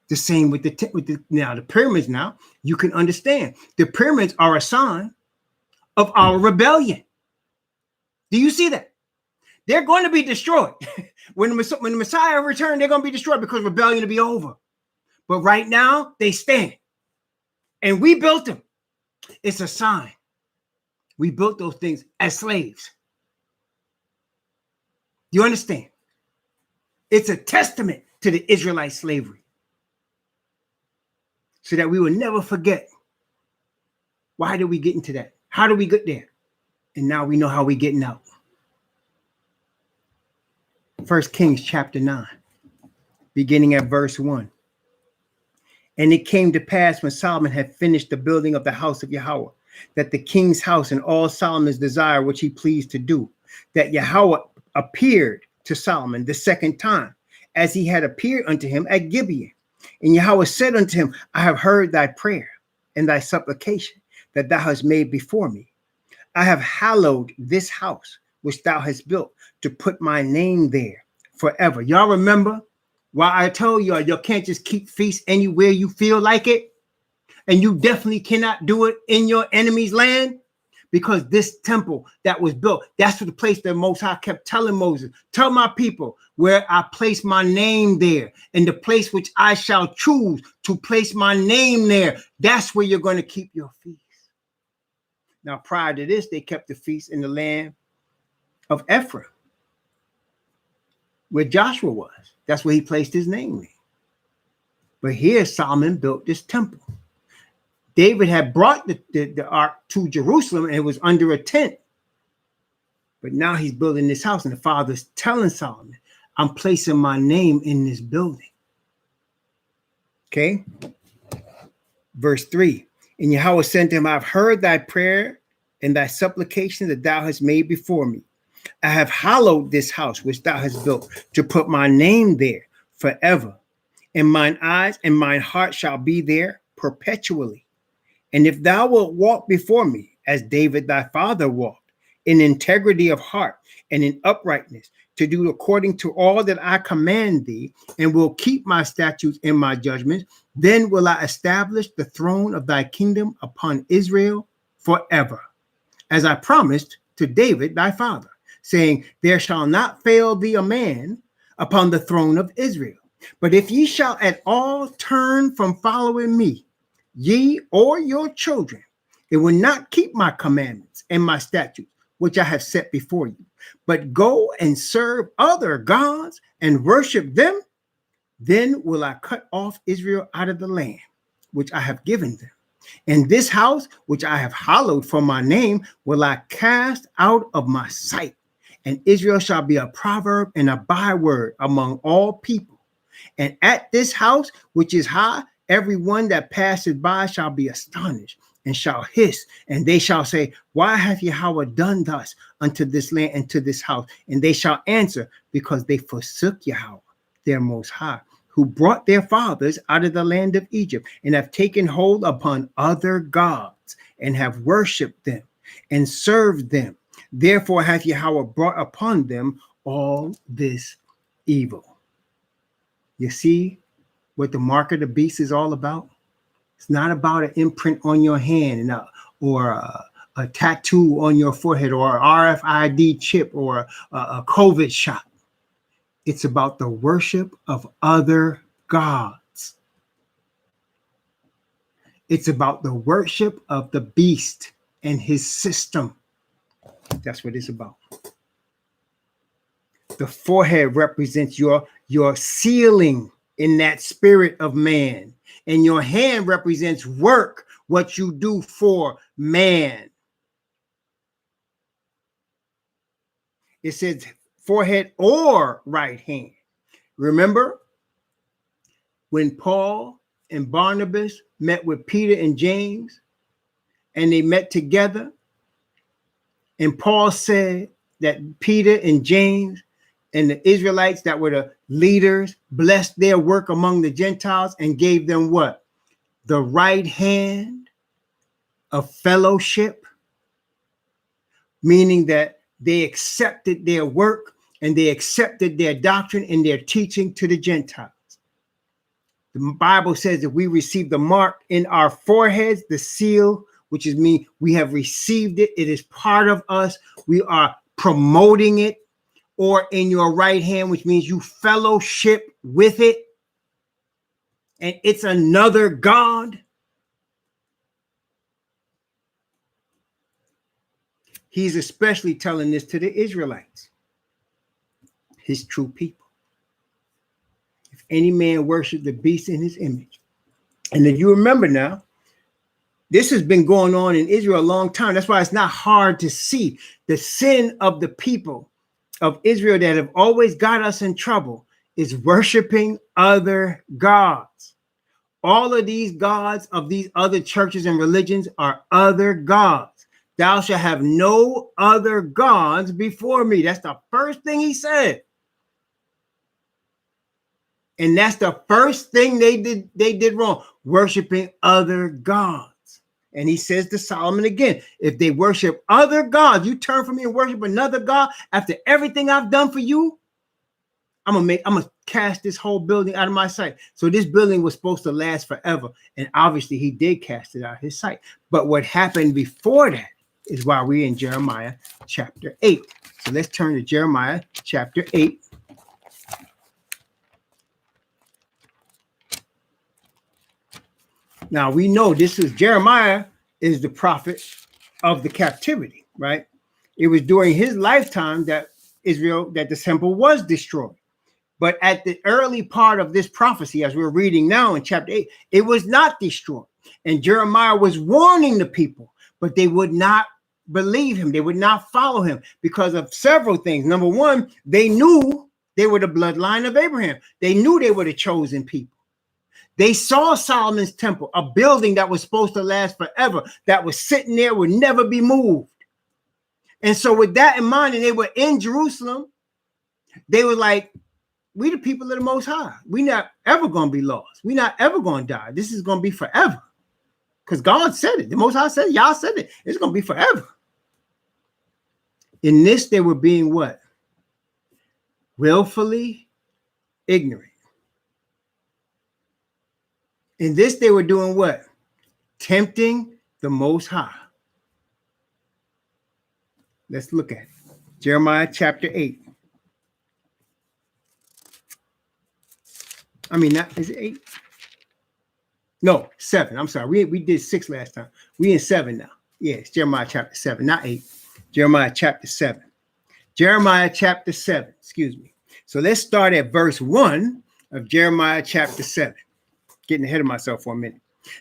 The same with the pyramids. Now you can understand the pyramids are a sign of our rebellion. Do you see that? They're going to be destroyed. when the Messiah returns, they're going to be destroyed because rebellion will be over. But right now they stand, and we built them. It's a sign. We built those things as slaves. You understand? It's a testament to the Israelite slavery, so that we will never forget. Why did we get into that? How did we get there? And now we know how we're getting out. 1 Kings chapter 9, beginning at verse 1. And it came to pass when Solomon had finished the building of the house of Yahweh, that the king's house and all Solomon's desire, which he pleased to do, that Yahweh appeared to Solomon the second time, as he had appeared unto him at Gibeon. And Yahweh said unto him, I have heard thy prayer and thy supplication that thou hast made before me. I have hallowed this house which thou hast built to put my name there. forever. Y'all remember why I told y'all you can't just keep feasts anywhere you feel like it? And you definitely cannot do it in your enemy's land? Because this temple that was built, that's the place that Most High kept telling Moses, tell my people where I place my name there, and the place which I shall choose to place my name there. That's where you're going to keep your feast. Now, prior to this, they kept the feast in the land of Ephraim, where Joshua was. That's where he placed his name there. But here Solomon built this temple. David had brought the ark to Jerusalem, and it was under a tent. But now he's building this house, and the father's telling Solomon, I'm placing my name in this building. Okay? Verse 3. And Yahweh said to him, I've heard thy prayer and thy supplication that thou hast made before me. I have hallowed this house which thou hast built to put my name there forever. And mine eyes and mine heart shall be there perpetually. And if thou wilt walk before me, as David thy father walked, in integrity of heart and in uprightness, to do according to all that I command thee, and will keep my statutes and my judgments, then will I establish the throne of thy kingdom upon Israel forever, as I promised to David thy father, saying, there shall not fail thee a man upon the throne of Israel. But if ye shall at all turn from following me, ye or your children, it will not keep my commandments and my statutes, which I have set before you, but go and serve other gods and worship them, then will I cut off Israel out of the land which I have given them. And this house which I have hallowed for my name will I cast out of my sight. And Israel shall be a proverb and a byword among all people. And at this house which is high, every one that passeth by shall be astonished and shall hiss, and they shall say, why hath Yahweh done thus unto this land and to this house? And they shall answer, because they forsook Yahweh, their most high, who brought their fathers out of the land of Egypt, and have taken hold upon other gods, and have worshipped them, and served them. Therefore hath Yahweh brought upon them all this evil. You see what the mark of the beast is all about? It's not about an imprint on your hand or a tattoo on your forehead or an RFID chip or a COVID shot. It's about the worship of other gods. It's about the worship of the beast and his system. That's what it's about. The forehead represents your sealing in that spirit of man. And your hand represents work, what you do for man. It says forehead or right hand. Remember when Paul and Barnabas met with Peter and James, and they met together, and Paul said that Peter and James and the Israelites that were the leaders blessed their work among the Gentiles and gave them what? The right hand of fellowship, meaning that they accepted their work and they accepted their doctrine and their teaching to the Gentiles. The Bible says that we receive the mark in our foreheads, the seal, which is mean we have received it. It is part of us. We are promoting it. Or in your right hand, which means you fellowship with it. And it's another God. He's especially telling this to the Israelites, his true people. If any man worship the beast in his image. And if you remember now, this has been going on in Israel a long time. That's why it's not hard to see the sin of the people of Israel that have always got us in trouble is worshiping other gods. All of these gods of these other churches and religions are other gods. Thou shalt have no other gods before me. That's the first thing he said. And that's the first thing they did wrong, worshiping other gods. And he says to Solomon again, if they worship other gods, you turn from me and worship another God after everything I've done for you, I'm gonna cast this whole building out of my sight. So this building was supposed to last forever. And obviously he did cast it out of his sight. But what happened before that is why we're in Jeremiah chapter 8. So let's turn to Jeremiah chapter 8. Now we know this is Jeremiah is the prophet of the captivity, right? It was during his lifetime that the temple was destroyed. But at the early part of this prophecy, as we're reading now in chapter 8, it was not destroyed. And Jeremiah was warning the people, but they would not believe him. They would not follow him because of several things. Number one, they knew they were the bloodline of Abraham. They knew they were the chosen people. They saw Solomon's temple, a building that was supposed to last forever, that was sitting there, would never be moved. And so with that in mind, and they were in Jerusalem, they were like, we the people of the Most High. We're not ever going to be lost. We're not ever going to die. This is going to be forever. Because God said it. The Most High said it. Y'all said it. It's going to be forever. In this, they were being what? Willfully ignorant. In this, they were doing what? Tempting the Most High. Let's look at it. Jeremiah chapter 8. I mean, not, is it 8? No, 7. I'm sorry. We did 6 last time. We in 7 now. Yeah, it's Jeremiah chapter 7, not 8. Jeremiah chapter 7. Jeremiah chapter 7, excuse me. So let's start at verse 1 of Jeremiah chapter 7. Getting ahead of myself for a minute.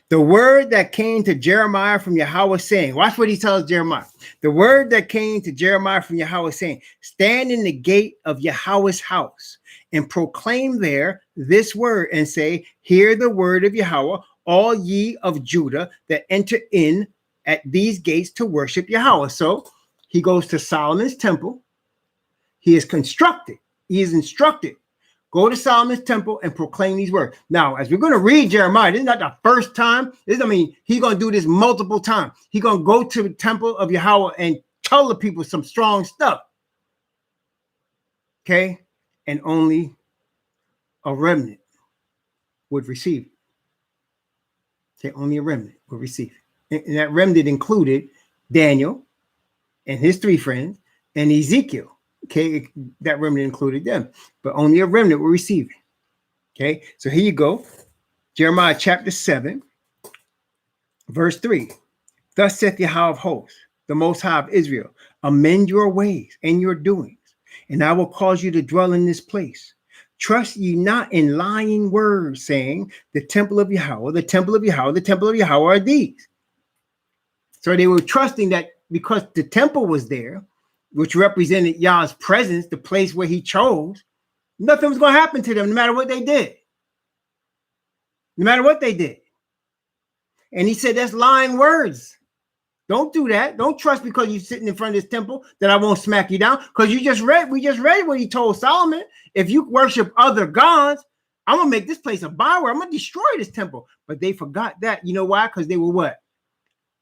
The word that came to Jeremiah from Yahweh saying, watch what he tells Jeremiah. The word that came to Jeremiah from Yahweh saying, stand in the gate of Yahweh's house and proclaim there this word and say, hear the word of Yahweh, all ye of Judah that enter in at these gates to worship Yahweh. So he goes to Solomon's temple. He is constructed. He is instructed. Go to Solomon's temple and proclaim these words. Now, as we're going to read Jeremiah, this is not the first time. He's going to do this multiple times. He's going to go to the temple of Yahweh and tell the people some strong stuff. Okay? And only a remnant would receive it. Okay? Only a remnant would receive it. And that remnant included Daniel and his 3 friends and Ezekiel. Okay, that remnant included them, but only a remnant will receive it. Okay, so here you go. Jeremiah chapter 7, verse 3. Thus saith Yahweh of hosts, the Most High of Israel, amend your ways and your doings, and I will cause you to dwell in this place. Trust ye not in lying words, saying, the temple of Yahweh, the temple of Yahweh, the temple of Yahweh are these. So they were trusting that because the temple was there, which represented Yah's presence, the place where he chose, nothing was going to happen to them no matter what they did. No matter what they did. And he said, that's lying words. Don't do that. Don't trust because you're sitting in front of this temple that I won't smack you down. Because we just read what he told Solomon. If you worship other gods, I'm going to make this place a byword. I'm going to destroy this temple. But they forgot that. You know why? Because they were what?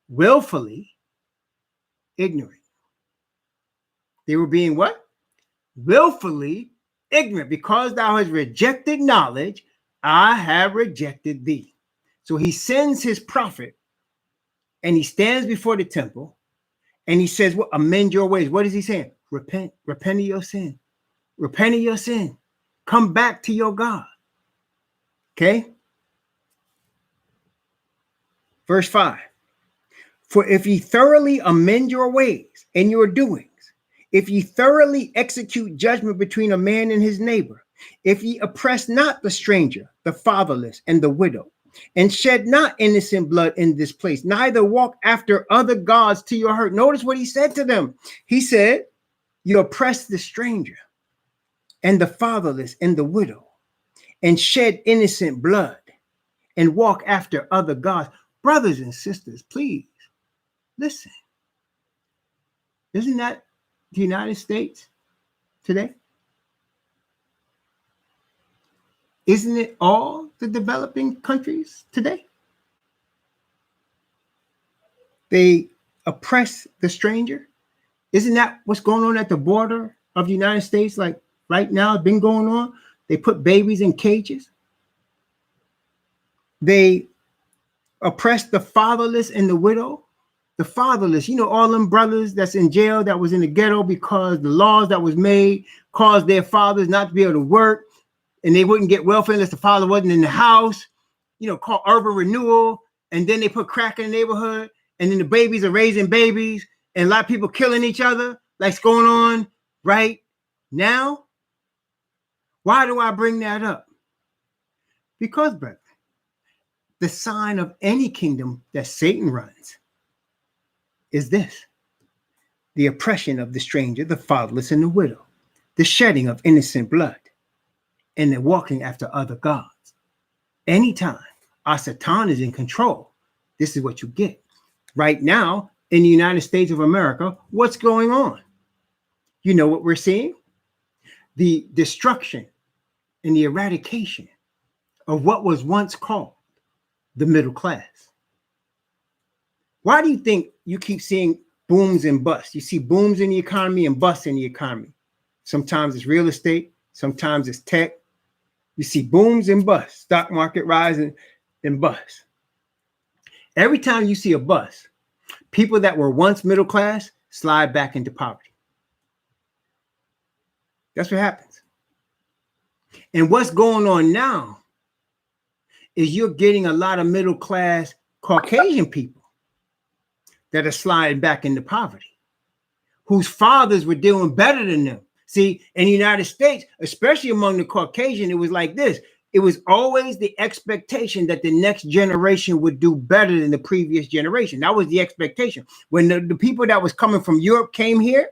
Willfully ignorant. They were being what? Willfully ignorant. Because thou hast rejected knowledge, I have rejected thee. So he sends his prophet and he stands before the temple and he says, well, amend your ways. What is he saying? Repent of your sin. Repent of your sin. Come back to your God. Okay. Verse 5. For if ye thoroughly amend your ways and your doings, if ye thoroughly execute judgment between a man and his neighbor, if ye oppress not the stranger, the fatherless, and the widow, and shed not innocent blood in this place, neither walk after other gods to your hurt. Notice what he said to them. He said, you oppress the stranger and the fatherless and the widow, and shed innocent blood, and walk after other gods. Brothers and sisters, please listen. Isn't that the United States today? Isn't it all the developing countries today? They oppress the stranger. Isn't that what's going on at the border of the United States? Like right now been going on. They put babies in cages. They oppress the fatherless and the widow. The fatherless, all them brothers that's in jail that was in the ghetto because the laws that was made caused their fathers not to be able to work, and they wouldn't get welfare unless the father wasn't in the house, called urban renewal. And then they put crack in the neighborhood, and then the babies are raising babies, and a lot of people killing each other, like's going on right now. Why do I bring that up? Because, brother, the sign of any kingdom that Satan runs is this: the oppression of the stranger, the fatherless, and the widow, the shedding of innocent blood, and the walking after other gods. Anytime our Satan is in control, this is what you get. Right now, in the United States of America, what's going on? You know what we're seeing? The destruction and the eradication of what was once called the middle class. Why do you think you keep seeing booms and busts? You see booms in the economy and busts in the economy. Sometimes it's real estate, sometimes it's tech. You see booms and busts, stock market rising and busts. Every time you see a bust, people that were once middle class slide back into poverty. That's what happens. And what's going on now is you're getting a lot of middle class Caucasian people that are sliding back into poverty, whose fathers were doing better than them. See, in the United States, especially among the Caucasian, it was like this. It was always the expectation that the next generation would do better than the previous generation. That was the expectation. When the people that was coming from Europe came here,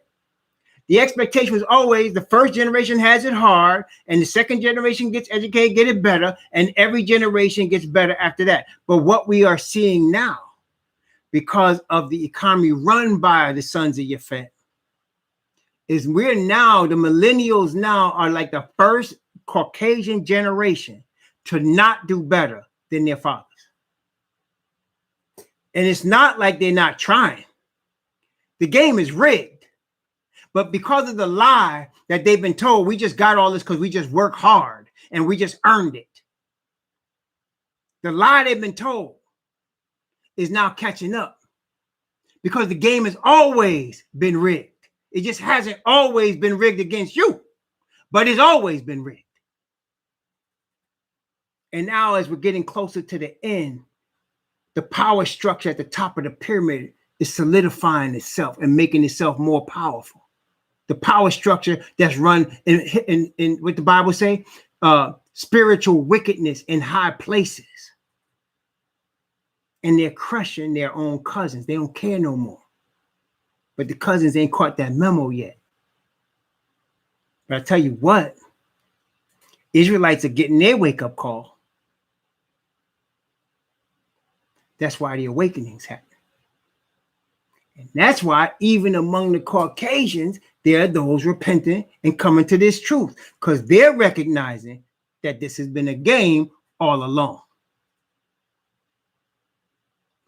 the expectation was always the first generation has it hard, and the second generation gets educated, get it better, and every generation gets better after that. But what we are seeing now, because of the economy run by the sons of Yafet, is the millennials now are like the first Caucasian generation to not do better than their fathers. And it's not like they're not trying. The game is rigged. But because of the lie that they've been told, we just got all this because we just work hard and we just earned it. The lie they've been told is now catching up because the game has always been rigged. It just hasn't always been rigged against you, but it's always been rigged. And now as we're getting closer to the end, the power structure at the top of the pyramid is solidifying itself and making itself more powerful. The power structure that's run in what the Bible say, spiritual wickedness in high places. And they're crushing their own cousins. They don't care no more. But the cousins ain't caught that memo yet. But I tell you what, Israelites are getting their wake-up call. That's why the awakenings happen. And that's why even among the Caucasians, there are those repenting and coming to this truth, because they're recognizing that this has been a game all along.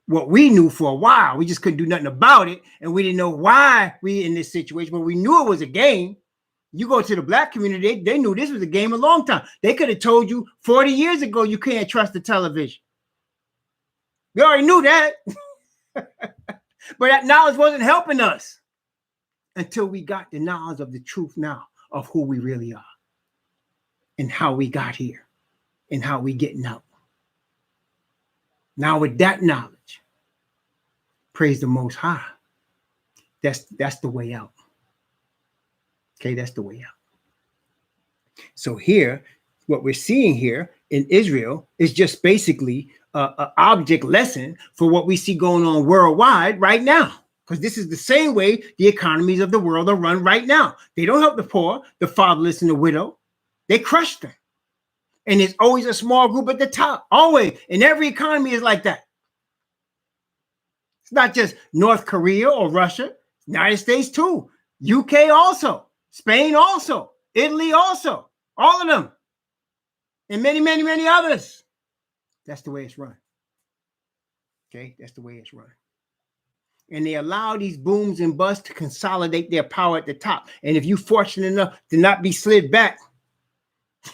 What we knew for a while, we just couldn't do nothing about it, and we didn't know why we in this situation, but we knew it was a game. You go to the black community, they knew this was a game a long time. They could have told you 40 years ago you can't trust the television. We already knew that. But that knowledge wasn't helping us until we got the knowledge of the truth now of who we really are and how we got here and how we getting out. Now with that knowledge, praise the Most High. That's the way out. Okay, that's the way out. So here, what we're seeing here in Israel is just basically an object lesson for what we see going on worldwide right now. Because this is the same way the economies of the world are run right now. They don't help the poor, the fatherless, and the widow. They crush them. And there's always a small group at the top. Always. And every economy is like that. It's not just North Korea or Russia. United States too. UK also. Spain also. Italy also. All of them. And many, many, many others. That's the way it's run. Okay? That's the way it's run. And they allow these booms and busts to consolidate their power at the top. And if you're fortunate enough to not be slid back,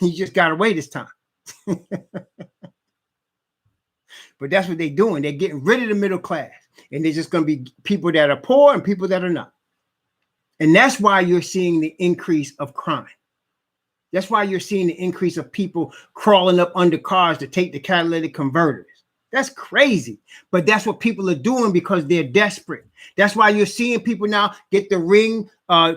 you just got away this time. But that's what they're doing. They're getting rid of the middle class. And there's just going to be people that are poor and people that are not. And that's why you're seeing the increase of crime. That's why you're seeing the increase of people crawling up under cars to take the catalytic converters. That's crazy. But that's what people are doing because they're desperate. That's why you're seeing people now get the Ring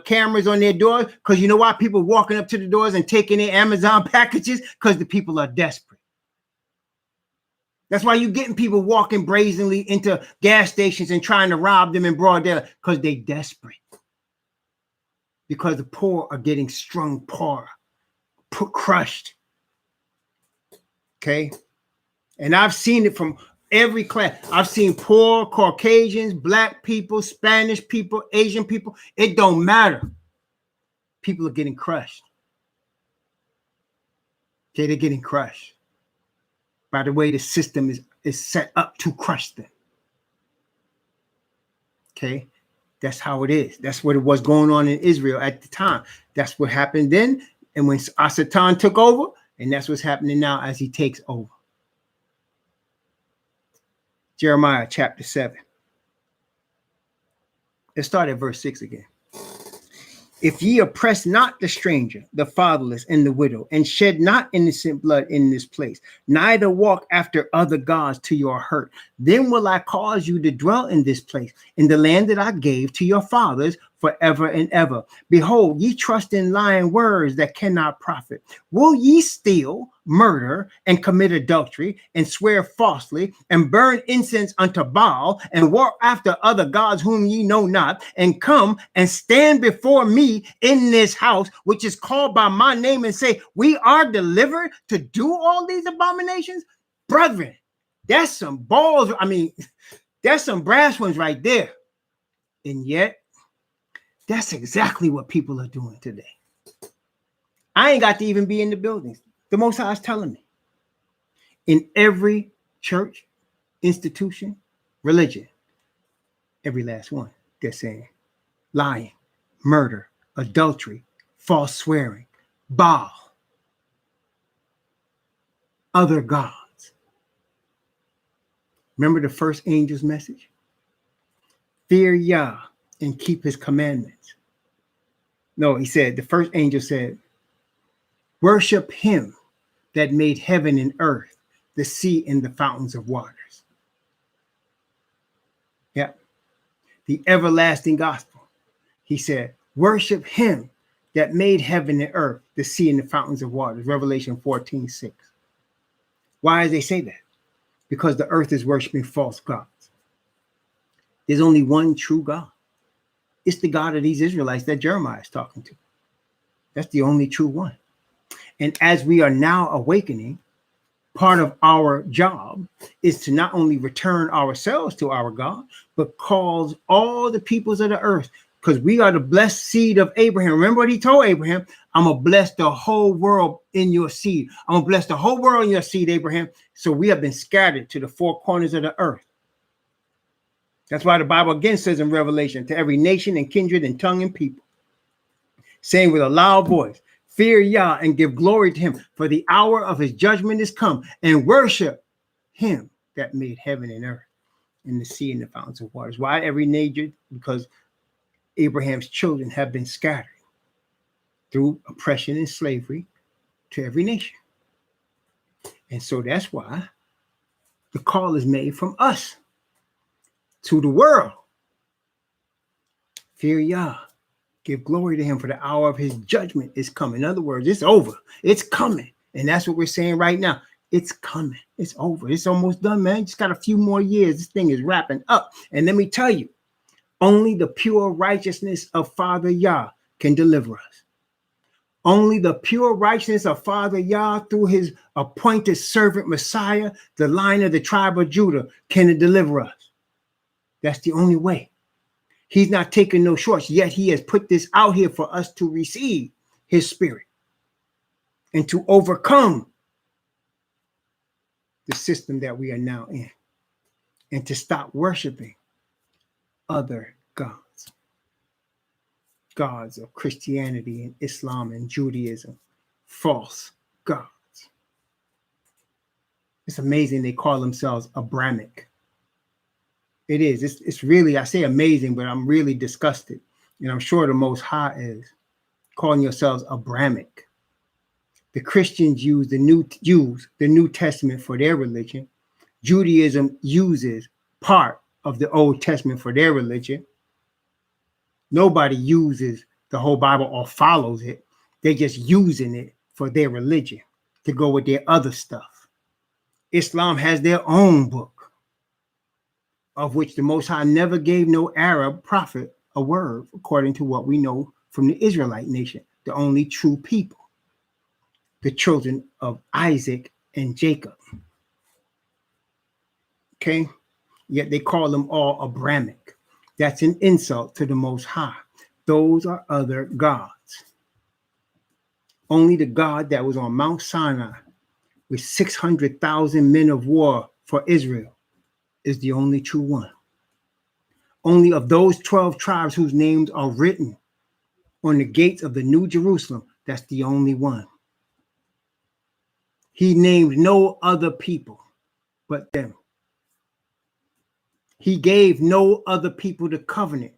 cameras on their doors. Because you know why? People walking up to the doors and taking their Amazon packages because the people are desperate. That's why you're getting people walking brazenly into gas stations and trying to rob them in broad daylight because they're desperate. Because the poor are getting strung poor, crushed. Okay? And I've seen it from every class. I've seen poor Caucasians, Black people, Spanish people, Asian people. It don't matter. People are getting crushed. Okay, they're getting crushed by the way the system is set up to crush them. Okay, that's how it is. That's what it was going on in Israel at the time. That's what happened then. And when Asatan took over, and that's what's happening now as he takes over. Jeremiah chapter 7. Let's start at verse 6 again. If ye oppress not the stranger, the fatherless, and the widow, and shed not innocent blood in this place, neither walk after other gods to your hurt, then will I cause you to dwell in this place, in the land that I gave to your fathers forever and ever. Behold, ye trust in lying words that cannot profit. Will ye steal, murder, and commit adultery, and swear falsely, and burn incense unto Baal, and walk after other gods whom ye know not, and come and stand before me in this house, which is called by my name, and say, we are delivered to do all these abominations? Brethren, that's some balls. I mean, that's some brass ones right there. And yet, that's exactly what people are doing today. I ain't got to even be in the buildings. The Most High is telling me. In every church, institution, religion, every last one, they're saying lying, murder, adultery, false swearing, Baal, other gods. Remember the first angel's message? Fear Yah and keep his commandments. No, he said, the first angel said, worship him that made heaven and earth, the sea and the fountains of waters. Yeah. The everlasting gospel. He said, worship him that made heaven and earth, the sea and the fountains of waters. Revelation 14:6. Why does they say that? Because the earth is worshiping false gods. There's only one true God. It's the God of these Israelites that Jeremiah is talking to. That's the only true one. And as we are now awakening, part of our job is to not only return ourselves to our God, but cause all the peoples of the earth, because we are the blessed seed of Abraham. Remember what he told Abraham? I'm going to bless the whole world in your seed. I'm going to bless the whole world in your seed, Abraham. So we have been scattered to the four corners of the earth. That's why the Bible again says in Revelation, to every nation and kindred and tongue and people, saying with a loud voice, fear Yah and give glory to him, for the hour of his judgment is come, and worship him that made heaven and earth and the sea and the fountains of waters. Why every nation? Because Abraham's children have been scattered through oppression and slavery to every nation. And so that's why the call is made from us to the world. Fear Yah. Give glory to him, for the hour of his judgment is coming. In other words, it's over. It's coming. And that's what we're saying right now. It's coming. It's over. It's almost done, man. Just got a few more years. This thing is wrapping up. And let me tell you, only the pure righteousness of Father Yah can deliver us. Only the pure righteousness of Father Yah through his appointed servant Messiah, the Lion of the tribe of Judah, can deliver us. That's the only way. He's not taking no shorts, yet he has put this out here for us to receive his spirit and to overcome the system that we are now in and to stop worshiping other gods. Gods of Christianity and Islam and Judaism. False gods. It's amazing they call themselves Abrahamic. It is. It's really, I say amazing, but I'm really disgusted. And I'm sure the Most High is calling yourselves Abrahamic. The Christians use the New Testament for their religion. Judaism uses part of the Old Testament for their religion. Nobody uses the whole Bible or follows it. They're just using it for their religion to go with their other stuff. Islam has their own book, of which the Most High never gave no Arab prophet a word, according to what we know from the Israelite nation, the only true people, the children of Isaac and Jacob. Okay? Yet they call them all Abrahamic. That's an insult to the Most High. Those are other gods. Only the God that was on Mount Sinai with 600,000 men of war for Israel is the only true one. Only of those 12 tribes whose names are written on the gates of the New Jerusalem, that's the only one. He named no other people but them. He gave no other people the covenant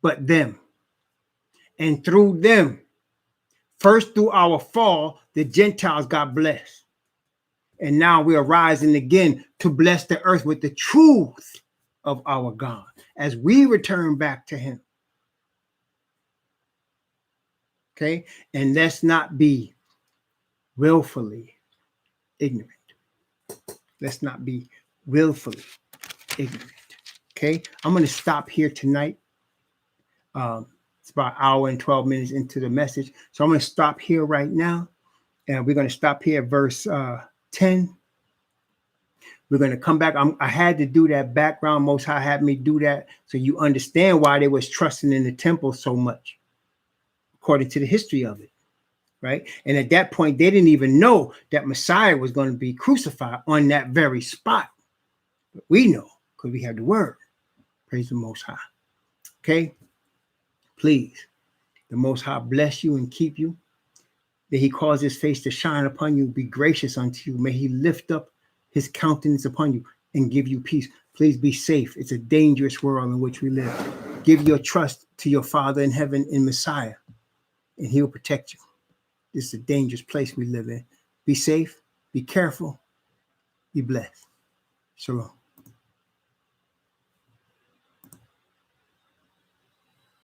but them. And through them, first through our fall, the Gentiles got blessed. And now we are rising again to bless the earth with the truth of our God as we return back to him. Okay? And let's not be willfully ignorant. Let's not be willfully ignorant. Okay? I'm going to stop here tonight. It's about an hour and 12 minutes into the message. So I'm going to stop here right now. And we're going to stop here at verse 10. We're going to come back. I had to do that background. Most High had me do that so you understand why they was trusting in the temple so much, according to the history of it, right? And at that point, they didn't even know that Messiah was going to be crucified on that very spot. But we know because we have the word. Praise the Most High. Okay? Please, the Most High bless you and keep you. May he cause his face to shine upon you, be gracious unto you. May he lift up his countenance upon you and give you peace. Please be safe. It's a dangerous world in which we live. Give your trust to your Father in heaven in Messiah, and he'll protect you. This is a dangerous place we live in. Be safe, be careful, be blessed. Shalom.